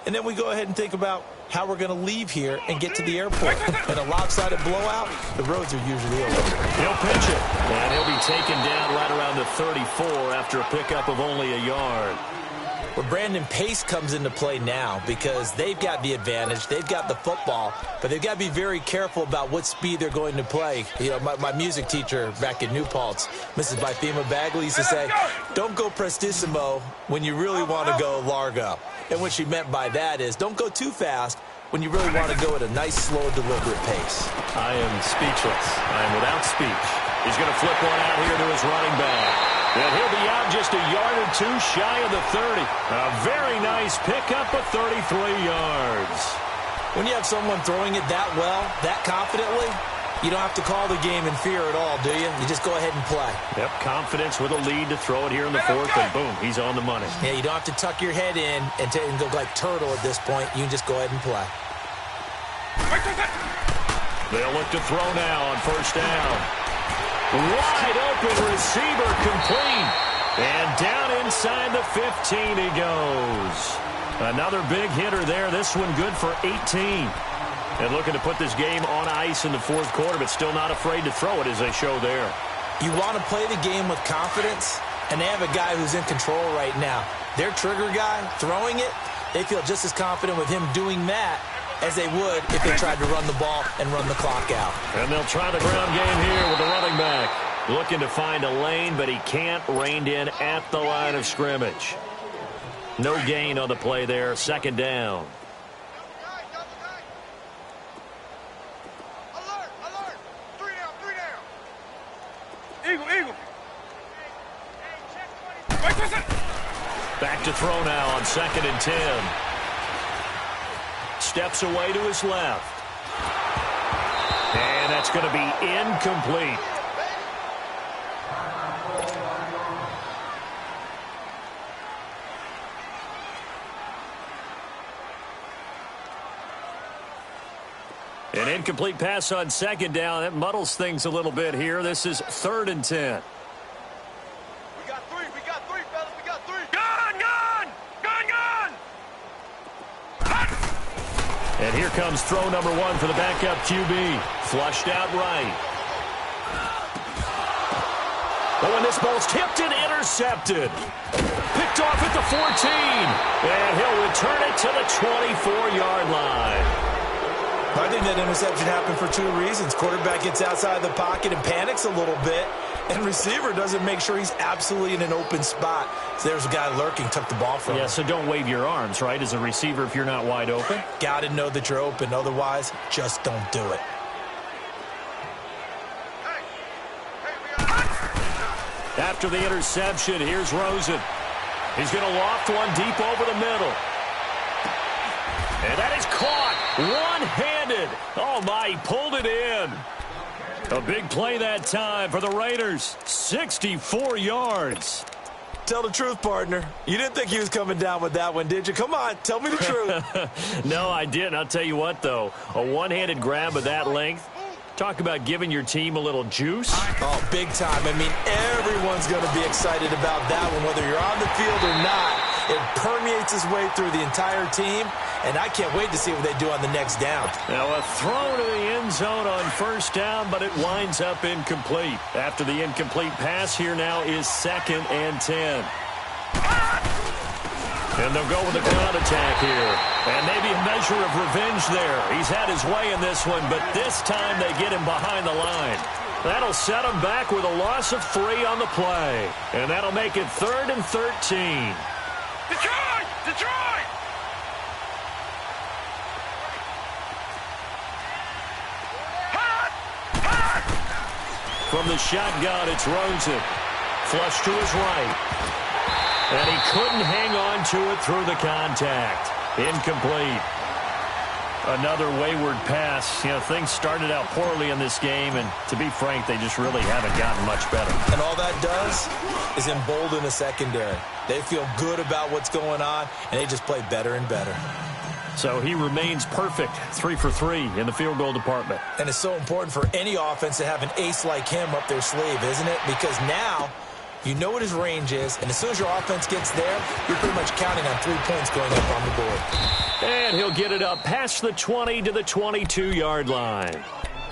and then we go ahead and think about how we're going to leave here and get to the airport. In a lopsided blowout, the roads are usually open. He'll pitch it, and he'll be taken down right around the 34 after a pickup of only a yard. Well, Brandon, pace comes into play now because they've got the advantage. They've got the football, but they've got to be very careful about what speed they're going to play. You know, my music teacher back in New Paltz, Mrs. Bythema Bagley, used to say, don't go prestissimo when you really want to go largo. And what she meant by that is don't go too fast when you really want to go at a nice, slow, deliberate pace. I am speechless. I am without speech. He's going to flip one out here to his running back. And he'll be out just a yard or two shy of the 30. A very nice pickup of 33 yards. When you have someone throwing it that well, that confidently, you don't have to call the game in fear at all, do you? You just go ahead and play. Yep, confidence with a lead to throw it here in the fourth, and boom, he's on the money. Yeah, you don't have to tuck your head in and go like turtle at this point. You can just go ahead and play. They'll look to throw now on first down. Wide open receiver complete. And down inside the 15 he goes. Another big hitter there. This one good for 18. And looking to put this game on ice in the fourth quarter, but still not afraid to throw it as they show there. You want to play the game with confidence, and they have a guy who's in control right now. Their trigger guy throwing it, they feel just as confident with him doing that as they would if they tried to run the ball and run the clock out. And they'll try the ground game here with the running back. Looking to find a lane, but he can't. Reined in at the line of scrimmage. No gain on the play there. Second down. Alert, alert. 3 down, 3 down. Eagle. Back to throw now on 2nd and 10. Steps away to his left. And that's going to be incomplete. An incomplete pass on 2nd down. That muddles things a little bit here. This is 3rd and 10. We got three, fellas, we got 3. Gun! And here comes throw number 1 for the backup QB. Flushed out right. Oh, and this ball's tipped and intercepted. Picked off at the 14. And he'll return it to the 24-yard line. I think that interception happened for 2 reasons. Quarterback gets outside the pocket and panics a little bit, and receiver doesn't make sure he's absolutely in an open spot. So there's a guy lurking, took the ball from him. Yeah, so don't wave your arms, right, as a receiver if you're not wide open? Got to know that you're open. Otherwise, just don't do it. After the interception, here's Rosen. He's going to loft one deep over the middle. And that is caught one-handed. Oh, my, he pulled it in. A big play that time for the Raiders. 64 yards. Tell the truth, partner. You didn't think he was coming down with that one, did you? Come on, tell me the truth. No, I didn't. I'll tell you what, though. A one-handed grab of that length. Talk about giving your team a little juice. Oh, big time. I mean, everyone's going to be excited about that one, whether you're on the field or not. It permeates its way through the entire team, and I can't wait to see what they do on the next down. Now a throw to the end zone on first down, but it winds up incomplete. After the incomplete pass, here now is 2nd and 10. And they'll go with a ground attack here. And maybe a measure of revenge there. He's had his way in this one, but this time they get him behind the line. That'll set him back with a loss of 3 on the play. And that'll make it 3rd and 13. Detroit! From the shotgun, it's Rosen. Flush to his right. And he couldn't hang on to it through the contact. Incomplete. Another wayward pass. You know, things started out poorly in this game, and to be frank, they just really haven't gotten much better. And all that does is embolden the secondary. They feel good about what's going on, and they just play better and better. So he remains perfect, 3 for 3 in the field goal department. And it's so important for any offense to have an ace like him up their sleeve, isn't it? Because now you know what his range is, and as soon as your offense gets there, you're pretty much counting on 3 points going up on the board. And he'll get it up past the 20 to the 22-yard line.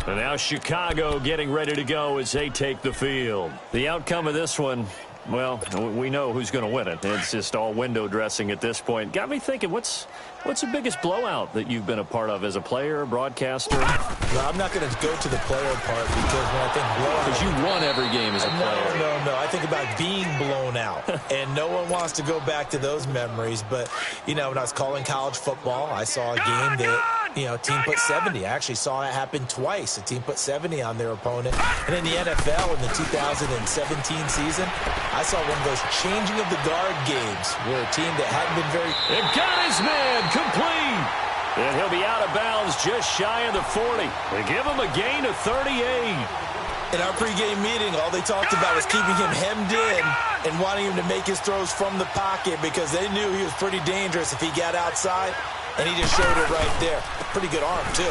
And now Chicago getting ready to go as they take the field. The outcome of this one, well, we know who's going to win it. It's just all window dressing at this point. Got me thinking, what's the biggest blowout that you've been a part of as a player, broadcaster? No, I'm not going to go to the player part because when I think blowout... Because you won every game as a player. No. I think about being blown out. And no one wants to go back to those memories. But, you know, when I was calling college football, I saw a game that, you know, a team put 70. I actually saw it happen twice. A team put 70 on their opponent. And in the NFL in the 2017 season, I saw one of those changing of the guard games where a team that hadn't been very... It got his man complete. And he'll be out of bounds just shy of the 40. They give him a gain of 38. In our pregame meeting, all they talked about was keeping him hemmed in and wanting him to make his throws from the pocket because they knew he was pretty dangerous if he got outside, and he just showed it right there. Pretty good arm, too.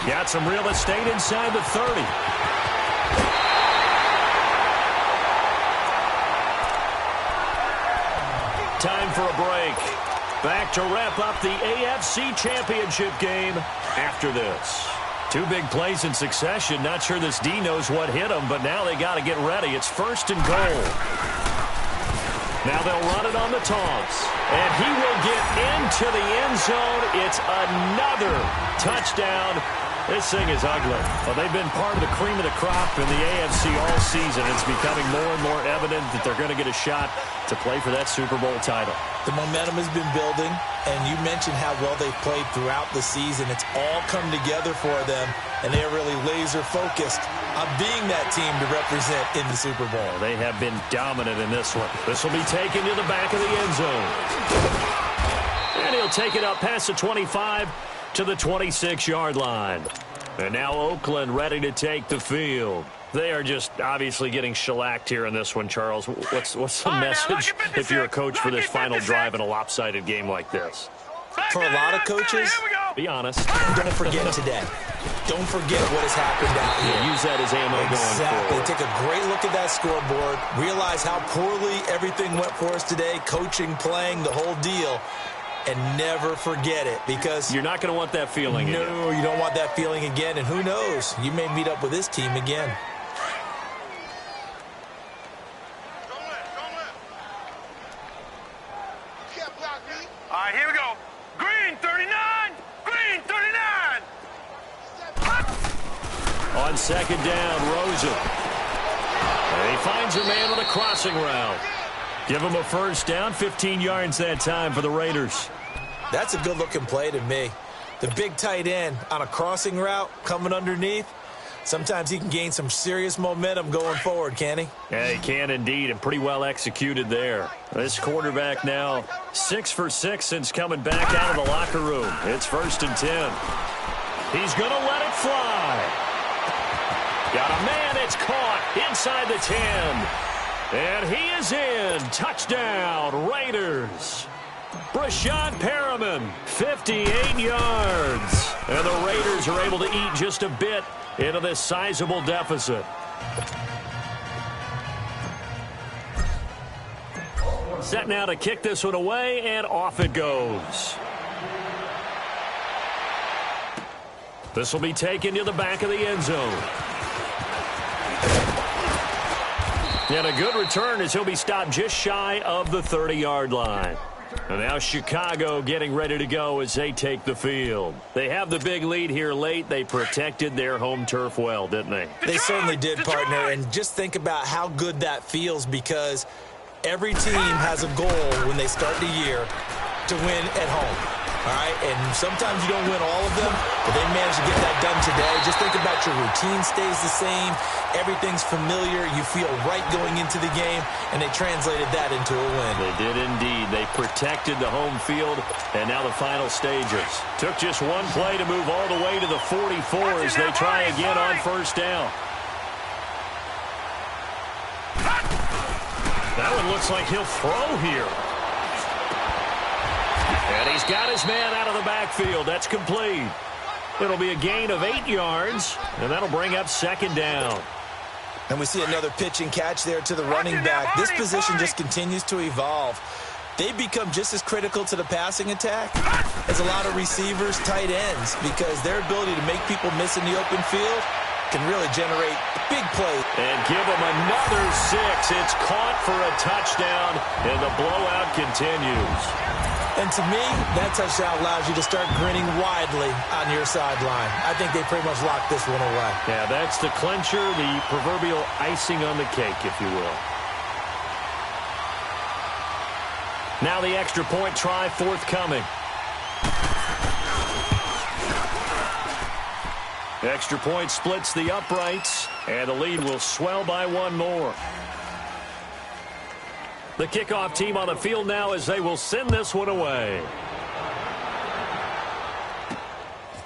Got some real estate inside the 30. Time for a break. Back to wrap up the AFC Championship game after this. 2 big plays in succession. Not sure this D knows what hit him, but now they got to get ready. It's 1st and goal. Now they'll run it on the taunts. And he will get into the end zone. It's another touchdown. This thing is ugly. Well, they've been part of the cream of the crop in the AFC all season. It's becoming more and more evident that they're going to get a shot to play for that Super Bowl title. The momentum has been building, and you mentioned how well they've played throughout the season. It's all come together for them, and they're really laser-focused on being that team to represent in the Super Bowl. They have been dominant in this one. This will be taken to the back of the end zone. And he'll take it up past the 25 to the 26-yard line. And now Oakland ready to take the field. They are just obviously getting shellacked here in this one, Charles. What's the message if you're a coach for this final drive in a lopsided game like this? For a lot of coaches, be honest. Don't forget today. Don't forget what has happened out here. Yeah, use that as ammo exactly. going forward. Take a great look at that scoreboard. Realize how poorly everything went for us today. Coaching, playing, the whole deal. And never forget it, because you're not going to want that feeling again. No, you don't want that feeling again. And who knows? You may meet up with this team again. All right, here we go. Green 39. Green 39. On 2nd down, Rosen. And he finds a man on a crossing route. Give him a 1st down, 15 yards that time for the Raiders. That's a good-looking play to me. The big tight end on a crossing route coming underneath. Sometimes he can gain some serious momentum going forward, can he? Yeah, he can indeed, and pretty well executed there. This quarterback now 6 for 6 since coming back out of the locker room. It's 1st and 10. He's going to let it fly. Got a man, it's caught inside the 10. And he is in. Touchdown, Raiders. Brashad Perriman, 58 yards. And the Raiders are able to eat just a bit into this sizable deficit. Set now to kick this one away, and off it goes. This will be taken to the back of the end zone. And a good return as he'll be stopped just shy of the 30-yard line. And now Chicago getting ready to go as they take the field. They have the big lead here late. They protected their home turf well, didn't they? They certainly did, partner. And just think about how good that feels, because every team has a goal when they start the year to win at home. All right, and sometimes you don't win all of them, but they managed to get that done today. Just think about your routine stays the same. Everything's familiar. You feel right going into the game, and they translated that into a win. They did indeed. They protected the home field, and now the final stages. Took just one play to move all the way to the 44 as they try again on first down. That one looks like he'll throw here. And he's got his man out of the backfield. That's complete. It'll be a gain of 8 yards, and that'll bring up second down. And we see another pitch and catch there to the running back. This position just continues to evolve. They become just as critical to the passing attack as a lot of receivers, tight ends, because their ability to make people miss in the open field can really generate big plays. And give them another 6. It's caught for a touchdown, and the blowout continues. And to me, that touchdown allows you to start grinning widely on your sideline. I think they pretty much locked this one away. Yeah, that's the clincher, the proverbial icing on the cake, if you will. Now the extra point try forthcoming. Extra point splits the uprights, and the lead will swell by one more. The kickoff team on the field now as they will send this one away.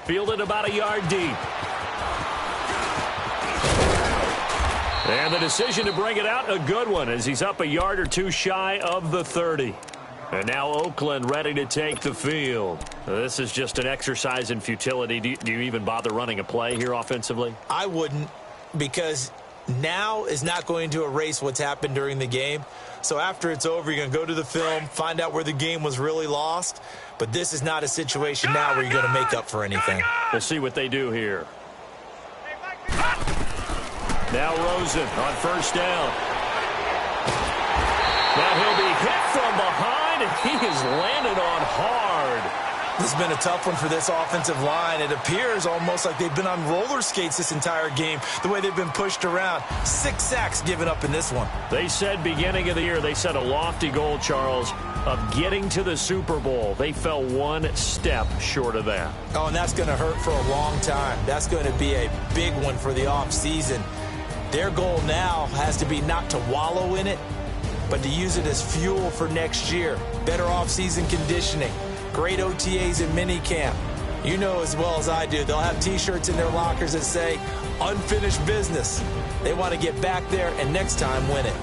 Fielded about a yard deep. And the decision to bring it out, a good one, as he's up a yard or two shy of the 30. And now Oakland ready to take the field. This is just an exercise in futility. Do you even bother running a play here offensively? I wouldn't, because now is not going to erase what's happened during the game. So after it's over, you're going to go to the film, find out where the game was really lost. But this is not a situation now where you're going to make up for anything. We'll see what they do here. Now Rosen on first down. Now he'll be hit from behind, and he is landed on hard. This has been a tough one for this offensive line. It appears almost like they've been on roller skates this entire game, the way they've been pushed around. 6 sacks given up in this one. They said beginning of the year, they set a lofty goal, Charles, of getting to the Super Bowl. They fell one step short of that. Oh, and that's going to hurt for a long time. That's going to be a big one for the offseason. Their goal now has to be not to wallow in it, but to use it as fuel for next year. Better offseason conditioning. Great OTAs and minicamp. You know as well as I do, they'll have T-shirts in their lockers that say, unfinished business. They want to get back there and next time win it.